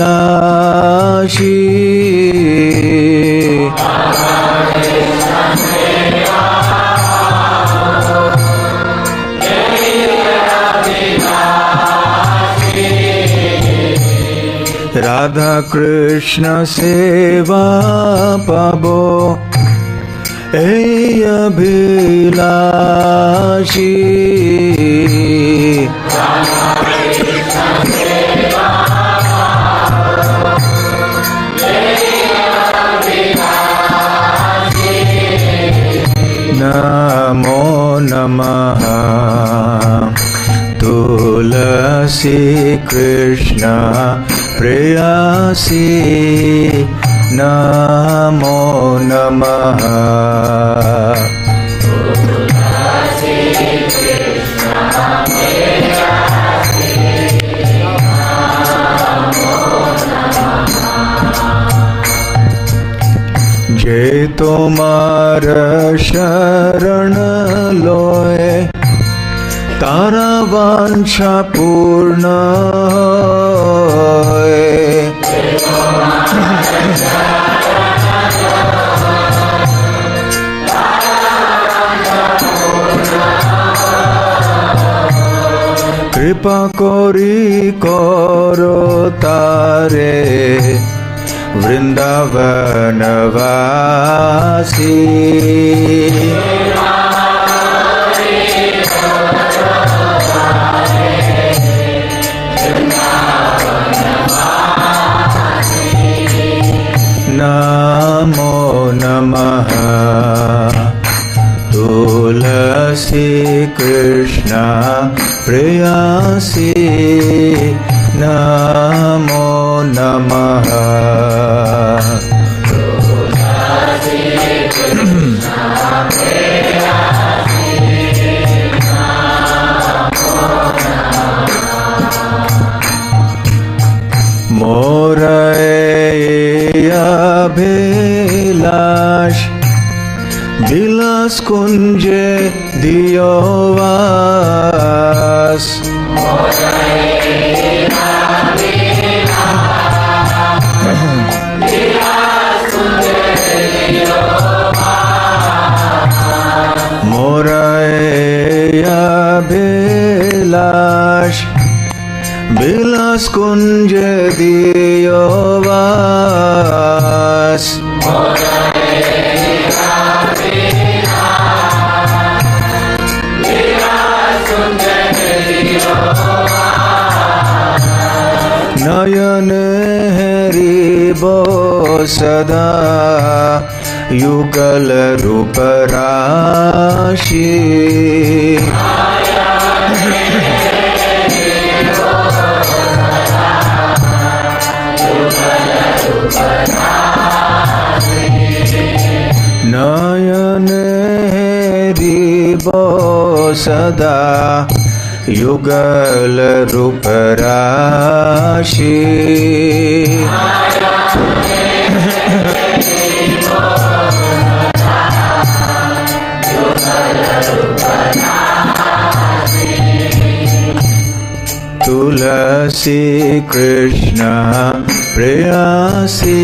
राधा कृष्ण सेवा पाबो ए अभिलाषी, नमो नमः। तुलसी कृष्ण प्रेयसी, नमो नमः। जे तुम्हार शरण लोए, तारा वांछा पूर्ण होए। कृपा कोरी करो तारे वृंदावन वासी, नमो नमः। तुलसी कृष्ण प्रेयसी नमो नमः। मोर अभिलाष विलास कुंज दियो वास। मोर अभिलाष विलास कुंज दियो वास। नयन हरिबो सदा युगल रूप राशि। नयन हरिबो सदा युगल रूप राशि। तुलसी कृष्ण प्रेयसी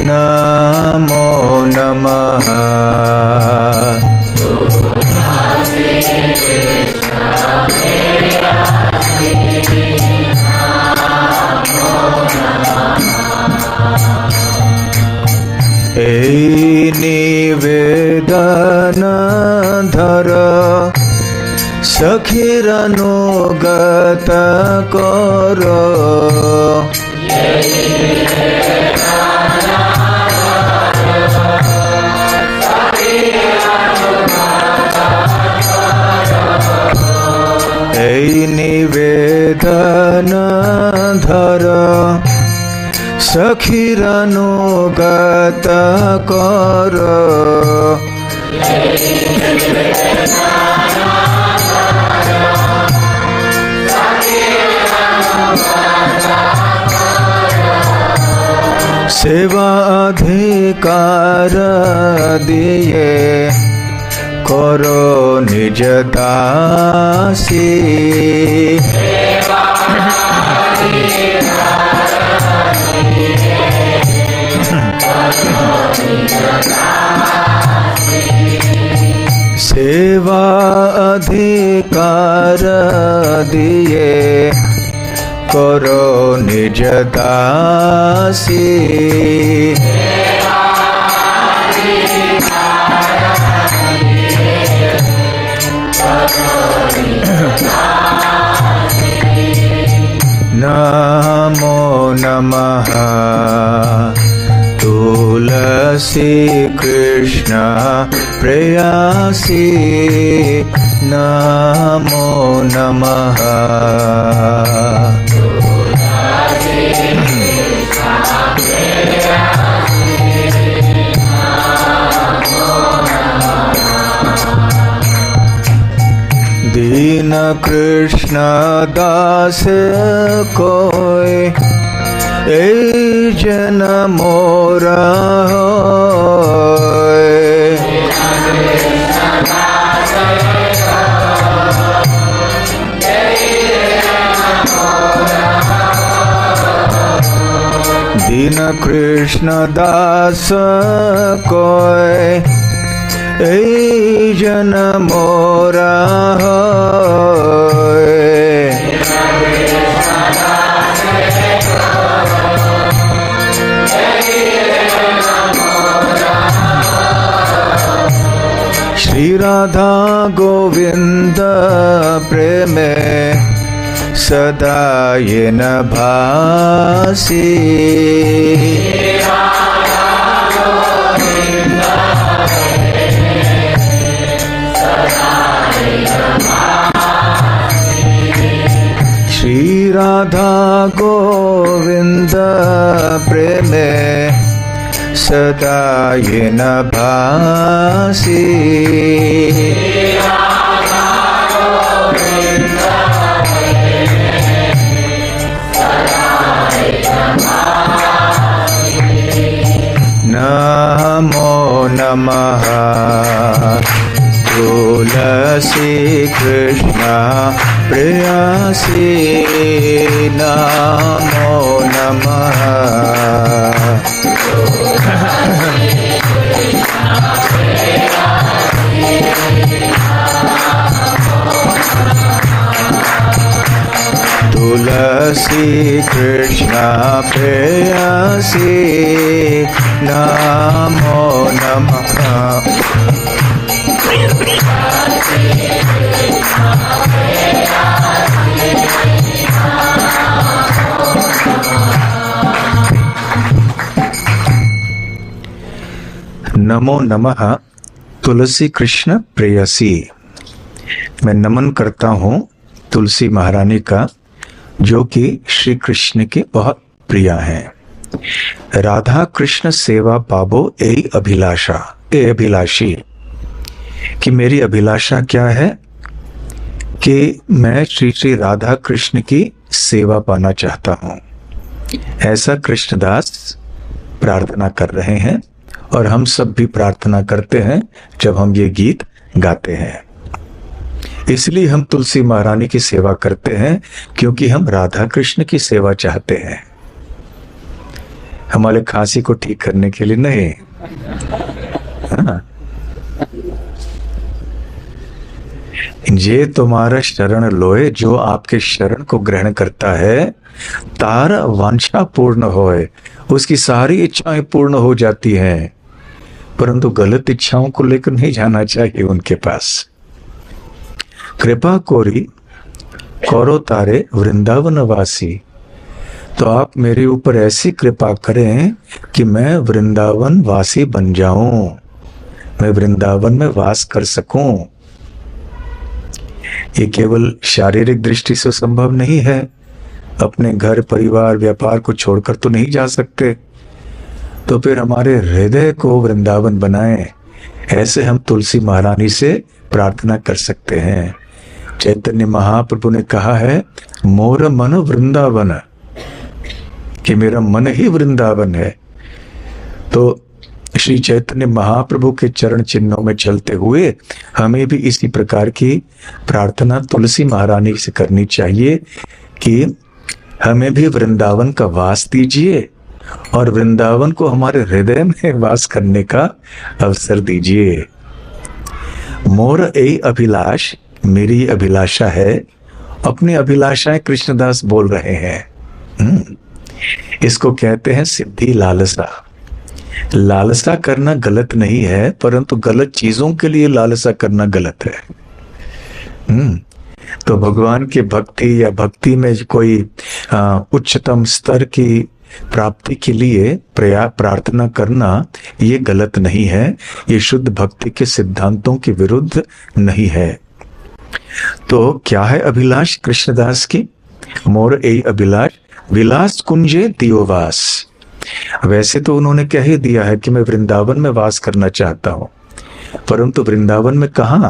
नमो नमः। निवेदन धर सखीर अनुगत करो। निवेदन धर सखीर अनुगत करो। सेवा अधिकार दिए करो निज दासी। सेवा अधिकार दिए करो निज दासी। नमो नमः। तुलसी कृष्ण प्रेयसी नमो नमः। दीन कृष्ण दास कोय ए जन मोरा होय। दीन कृष्ण दास कोय ए जन मोरा होय। श्री राधा गोविंद प्रेम सदा ये न भासी। राधा गोविंद प्रेमे सदा ये न भासी। नमो नमः तुलसी कृष्ण प्रेयसी। नमो नमः तुलसी कृष्ण प्रेयसी। नमो नमः नमो नमः तुलसी कृष्ण प्रेयसी। मैं नमन करता हूँ तुलसी महारानी का, जो कि श्री कृष्ण की बहुत प्रिय हैं। राधा कृष्ण सेवा पाबो ए अभिलाषा, ए अभिलाषी, कि मेरी अभिलाषा क्या है कि मैं श्री श्री राधा कृष्ण की सेवा पाना चाहता हूँ। ऐसा कृष्णदास प्रार्थना कर रहे हैं और हम सब भी प्रार्थना करते हैं जब हम ये गीत गाते हैं। इसलिए हम तुलसी महारानी की सेवा करते हैं, क्योंकि हम राधा कृष्ण की सेवा चाहते हैं, हमारे खांसी को ठीक करने के लिए नहीं। हाँ। जे तुम्हारा शरण लोए, जो आपके शरण को ग्रहण करता है, तार वांछा पूर्ण होए, उसकी सारी इच्छाएं पूर्ण हो जाती हैं। परंतु गलत इच्छाओं को लेकर नहीं जाना चाहिए उनके पास। कृपा कोरी करो तारे वृंदावन वासी, तो आप मेरे ऊपर ऐसी कृपा करें कि मैं वृंदावन वासी बन जाऊं, मैं वृंदावन में वास कर सकूं। ये केवल शारीरिक दृष्टि से संभव नहीं है, अपने घर परिवार व्यापार को छोड़कर तो नहीं जा सकते। तो फिर हमारे हृदय को वृंदावन बनाएं, ऐसे हम तुलसी महारानी से प्रार्थना कर सकते हैं। चैतन्य महाप्रभु ने कहा है, मोर मन वृंदावन, कि मेरा मन ही वृंदावन है। तो श्री चैतन्य महाप्रभु के चरण चिन्हों में चलते हुए हमें भी इसी प्रकार की प्रार्थना तुलसी महारानी से करनी चाहिए कि हमें भी वृंदावन का वास दीजिए और वृंदावन को हमारे हृदय में वास करने का अवसर दीजिए। मोर ए अभिलाष, मेरी अभिलाषा है। अपनी अभिलाषाएं कृष्णदास बोल रहे हैं। इसको कहते हैं सिद्धि लालसा। लालसा करना गलत नहीं है, परंतु गलत चीजों के लिए लालसा करना गलत है। तो भगवान की भक्ति या भक्ति में कोई उच्चतम स्तर की प्राप्ति के लिए प्रार्थना करना ये गलत नहीं है, ये शुद्ध भक्ति के सिद्धांतों के विरुद्ध नहीं है। तो क्या है अभिलाष कृष्णदास की? मोर ए अभिलाष विलास कुंजे दियोवास। वैसे तो उन्होंने कह ही दिया है कि मैं वृंदावन में वास करना चाहता हूं, परंतु वृंदावन में कहां?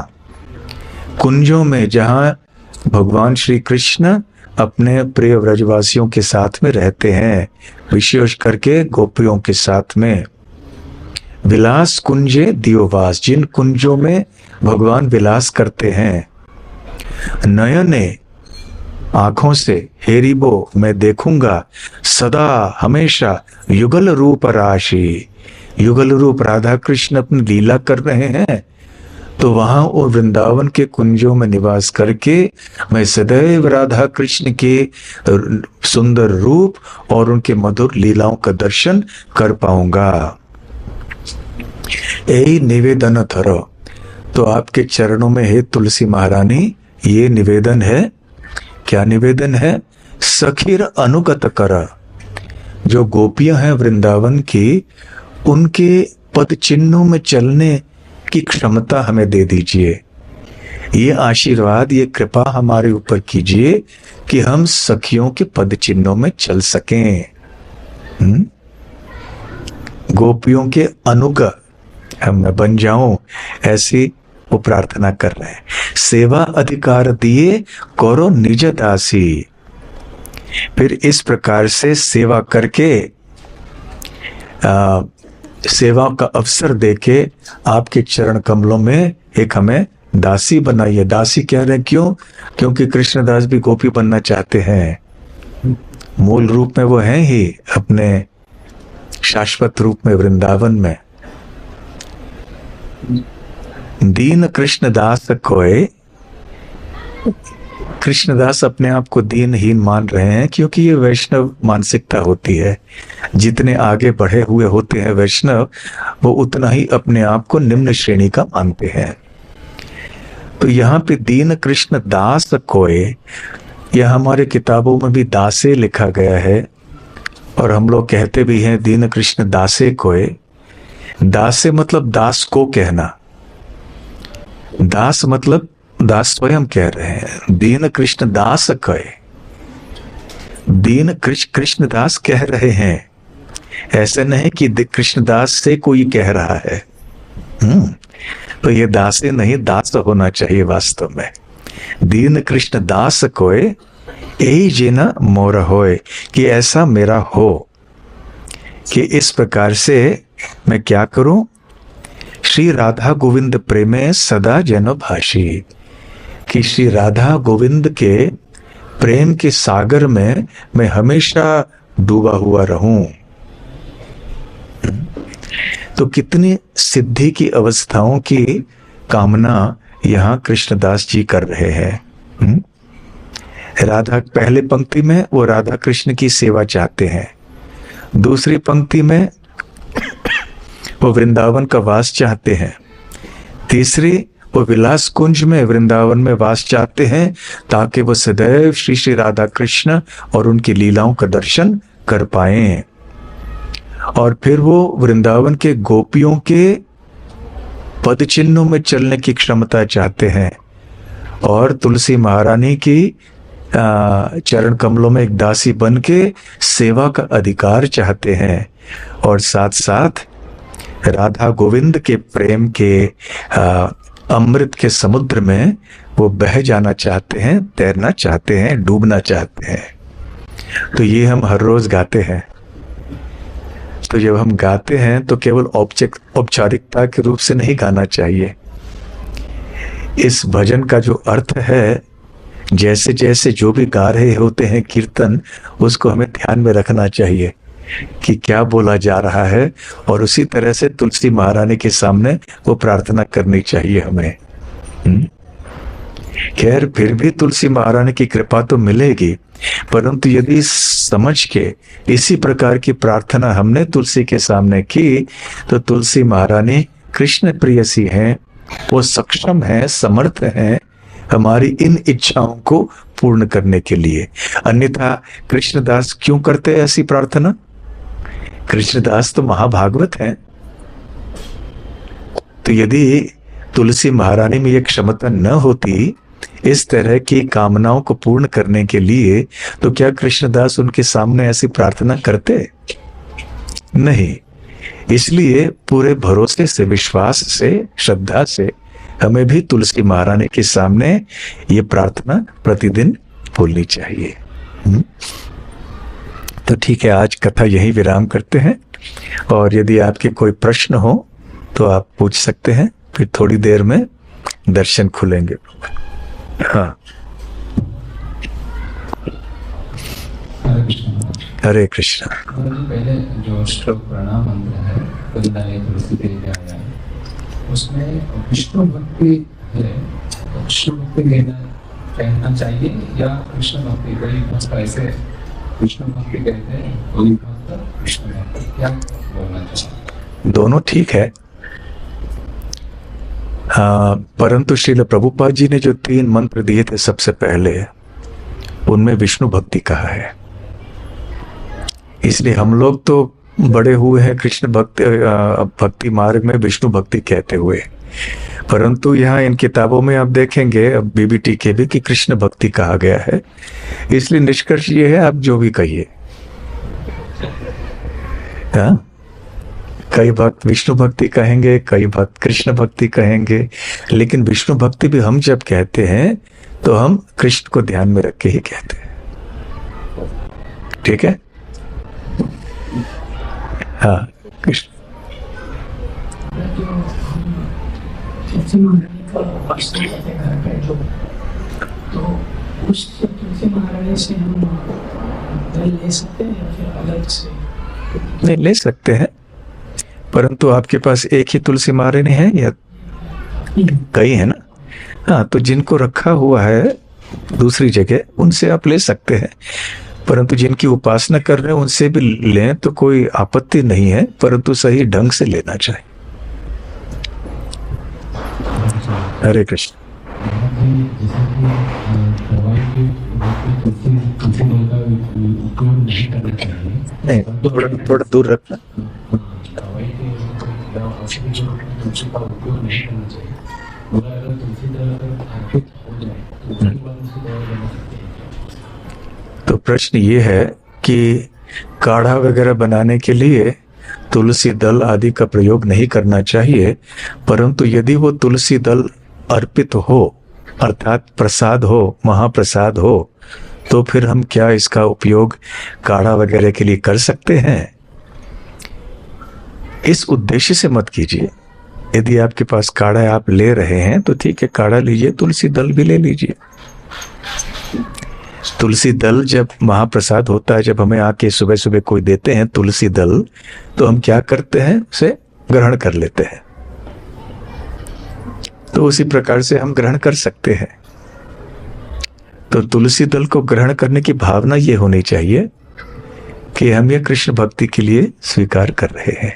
कुंजों में, जहां भगवान श्री कृष्ण अपने प्रिय व्रजवासियों के साथ में रहते हैं, विशेष करके गोपियों के साथ में। विलास कुंजे दियोवास, जिन कुंजों में भगवान विलास करते हैं। नयने, आंखों से, हेरिबो, मैं देखूंगा सदा हमेशा युगल रूप राशि। युगल रूप राधा कृष्ण अपनी लीला कर रहे हैं, तो वहां वो वृंदावन के कुंजों में निवास करके मैं सदैव राधा कृष्ण के सुंदर रूप और उनके मधुर लीलाओं का दर्शन कर पाऊंगा। यही निवेदन थरो, तो आपके चरणों में है तुलसी महारानी, ये निवेदन है। क्या निवेदन है? सखीर अनुगत कर। जो गोपियां हैं वृंदावन की, उनके पद चिन्हों में चलने की क्षमता हमें दे दीजिए। ये आशीर्वाद, ये कृपा हमारे ऊपर कीजिए कि हम सखियों के पद चिन्हों में चल सकें। गोपियों के अनुग हम मैं बन जाऊं, ऐसी वो प्रार्थना कर रहे हैं। सेवा अधिकार दिए करो निज दासी। फिर इस प्रकार से सेवा करके सेवा का अवसर देके आपके चरण कमलों में एक हमें दासी बनाइए। दासी कह रहे हैं क्यों? क्योंकि कृष्णदास भी गोपी बनना चाहते हैं। मूल रूप में वो हैं ही अपने शाश्वत रूप में वृंदावन में। दीन कृष्णदास कोय, कृष्णदास अपने आप को दीनहीन मान रहे हैं क्योंकि ये वैष्णव मानसिकता होती है। जितने आगे बढ़े हुए होते हैं वैष्णव, वो उतना ही अपने आप को निम्न श्रेणी का मानते हैं। तो यहाँ पे दीन कृष्ण दास कोय, यह हमारे किताबों में भी दासे लिखा गया है और हम लोग कहते भी हैं दीन कृष्ण दासे कोय। दासे मतलब दास को कहना, दास मतलब दास स्वयं कह रहे हैं। दीन कृष्ण दास कोय, दीन कृष्ण दास कह रहे हैं। ऐसे नहीं कि कृष्णदास से कोई कह रहा है। तो ये दासे नहीं, दास होना चाहिए वास्तव में। दीन कृष्ण दास कोय यही जिना मोर होए, कि ऐसा मेरा हो कि इस प्रकार से मैं क्या करूं? श्री राधा गोविंद प्रेमे सदा जन भाषी, कि श्री राधा गोविंद के प्रेम के सागर में मैं हमेशा डूबा हुआ रहूं। तो कितनी सिद्धि की अवस्थाओं की कामना यहां कृष्णदास जी कर रहे हैं। राधा पहले पंक्ति में वो राधा कृष्ण की सेवा चाहते हैं, दूसरी पंक्ति में वो वृंदावन का वास चाहते हैं, तीसरी वो विलास कुंज में वृंदावन में वास चाहते हैं ताकि वो सदैव श्री श्री राधा कृष्ण और उनकी लीलाओं का दर्शन कर पाएं। और फिर वो वृंदावन के गोपियों के पद चिन्हों में चलने की क्षमता चाहते हैं और तुलसी महारानी की चरण कमलों में एक दासी बन के सेवा का अधिकार चाहते हैं और साथ साथ राधा गोविंद के प्रेम के अमृत के समुद्र में वो बह जाना चाहते हैं, तैरना चाहते हैं, डूबना चाहते हैं। तो ये हम हर रोज गाते हैं। तो जब हम गाते हैं तो केवल औपचारिकता के रूप से नहीं गाना चाहिए। इस भजन का जो अर्थ है, जैसे जैसे जो भी गा रहे होते हैं कीर्तन, उसको हमें ध्यान में रखना चाहिए कि क्या बोला जा रहा है और उसी तरह से तुलसी महारानी के सामने वो प्रार्थना करनी चाहिए हमें। खैर फिर भी तुलसी महारानी की कृपा तो मिलेगी, परंतु यदि समझ के इसी प्रकार की प्रार्थना हमने तुलसी के सामने की तो तुलसी महारानी कृष्ण प्रियसी हैं, वो सक्षम है, समर्थ हैं हमारी इन इच्छाओं को पूर्ण करने के लिए। अन्यथा कृष्णदास क्यों करते हैं ऐसी प्रार्थना? कृष्णदास तो महाभागवत हैं। तो यदि तुलसी महारानी में यह क्षमता न होती इस तरह की कामनाओं को पूर्ण करने के लिए, तो क्या कृष्णदास उनके सामने ऐसी प्रार्थना करते? नहीं। इसलिए पूरे भरोसे से, विश्वास से, श्रद्धा से हमें भी तुलसी महारानी के सामने ये प्रार्थना प्रतिदिन बोलनी चाहिए। तो ठीक है, आज कथा यही विराम करते हैं और यदि आपके कोई प्रश्न हो तो आप पूछ सकते हैं, फिर थोड़ी देर में दर्शन खुलेंगे। हाँ, हरे कृष्णा। पहले जो श्लोक प्रणाम मंत्र है, उसमें विष्णु भक्ति है, विष्णु भक्ति कहना चाहिए या कृष्ण भक्ति? कोई भक्त ऐसे विष्णु भक्ति कहते हैं, कोई भक्त कृष्ण भक्ति, क्या बोलना चाहिए? दोनों ठीक है। परंतु श्रील प्रभुपाद जी ने जो 3 मंत्र दिए थे सबसे पहले, उनमें विष्णु भक्ति कहा है। इसलिए हम लोग तो बड़े हुए हैं कृष्ण भक्ति मार्ग में विष्णु भक्ति कहते हुए, परंतु यहाँ इन किताबों में आप देखेंगे, अब बीबीटी के भी, कि कृष्ण भक्ति कहा गया है। इसलिए निष्कर्ष ये है, आप जो भी कहिए। हाँ, कई भक्त विष्णु भक्ति कहेंगे, कई भक्त कृष्ण भक्ति कहेंगे, लेकिन विष्णु भक्ति भी हम जब कहते हैं तो हम कृष्ण को ध्यान में रख के ही कहते हैं। ठीक है? हाँ, कृष्ण। तुलसी महारानी का वास्तव में घर पे जो, तो उस तुलसी महारानी से हम दल ले सकते हैं या फिर अलग से? नहीं, ले सकते हैं, परंतु आपके पास एक ही तुलसी महारानी है या कई है ना? हाँ, तो जिनको रखा हुआ है दूसरी जगह, उनसे आप ले सकते हैं, परंतु जिनकी उपासना कर रहे हैं उनसे भी लें तो कोई आपत्ति नहीं है, परंतु सही ढंग से लेना चाहिए। हरे कृष्ण। नहीं, थोड़ा दूर रखना। तो प्रश्न ये है कि काढ़ा वगैरह बनाने के लिए तुलसी दल आदि का प्रयोग नहीं करना चाहिए, परंतु यदि वो तुलसी दल अर्पित हो, अर्थात प्रसाद हो, महाप्रसाद हो, तो फिर हम क्या इसका उपयोग काढ़ा वगैरह के लिए कर सकते हैं? इस उद्देश्य से मत कीजिए। यदि आपके पास काढ़ा आप ले रहे हैं तो ठीक है, काढ़ा लीजिए, तुलसी दल भी ले लीजिए। तुलसी दल जब महाप्रसाद होता है, जब हमें आके सुबह सुबह कोई देते हैं तुलसी दल, तो हम क्या करते हैं, उसे ग्रहण कर लेते हैं। तो उसी प्रकार से हम ग्रहण कर सकते हैं। तो तुलसी दल को ग्रहण करने की भावना ये होनी चाहिए कि हम ये कृष्ण भक्ति के लिए स्वीकार कर रहे हैं।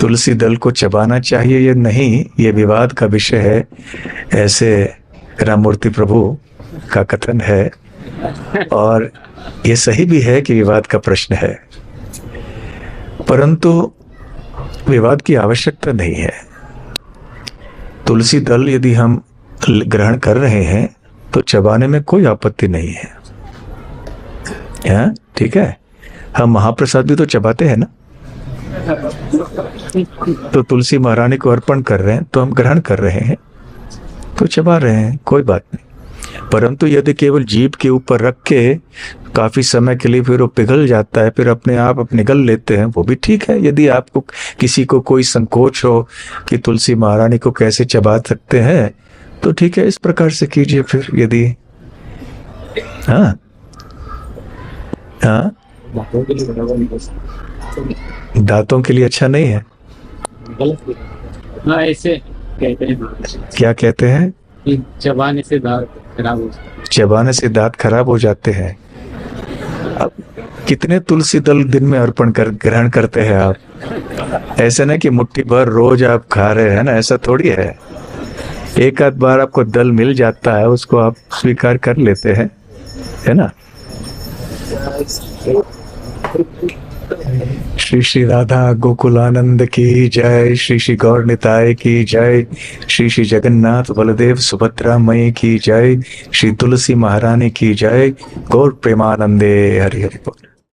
तुलसी दल को चबाना चाहिए या नहीं, ये विवाद का विषय है, ऐसे राममूर्ति प्रभु का कथन है, और ये सही भी है कि विवाद का प्रश्न है, परंतु विवाद की आवश्यकता नहीं है। तुलसी दल यदि हम ग्रहण कर रहे हैं तो चबाने में कोई आपत्ति नहीं है। ठीक है, हम महाप्रसाद भी तो चबाते हैं ना, तो तुलसी महारानी को अर्पण कर रहे हैं तो हम ग्रहण कर रहे हैं, तो चबा रहे हैं, कोई बात नहीं। परंतु यदि केवल जीभ के ऊपर रख के काफी समय के लिए फिर वो पिघल जाता है, फिर अपने आप निगल लेते हैं, वो भी ठीक है। यदि आपको किसी को कोई संकोच हो कि तुलसी महारानी को कैसे चबा सकते हैं, तो ठीक है, इस प्रकार से कीजिए फिर। यदि हाँ दांतों के लिए अच्छा नहीं है, ऐसे कहते हैं। क्या कहते हैं? चबाने से दांत खराब हो जाते हैं। चबाने से दांत खराब हो जाते हैं। अब कितने तुलसी दल दिन में अर्पण कर ग्रहण करते हैं आप? ऐसा ना कि मुट्ठी भर रोज आप खा रहे हैं ना, ऐसा थोड़ी है। एक आध बार आपको दल मिल जाता है, उसको आप स्वीकार कर लेते हैं, है ना। श्री श्री राधा गोकुलानंद की जय, श्री श्री गौर निताय की जय, श्री श्री जगन्नाथ बलदेव सुभद्रा मई की जय, श्री तुलसी महारानी की जय। गौर प्रेमानंदे। हरि हरि बोल।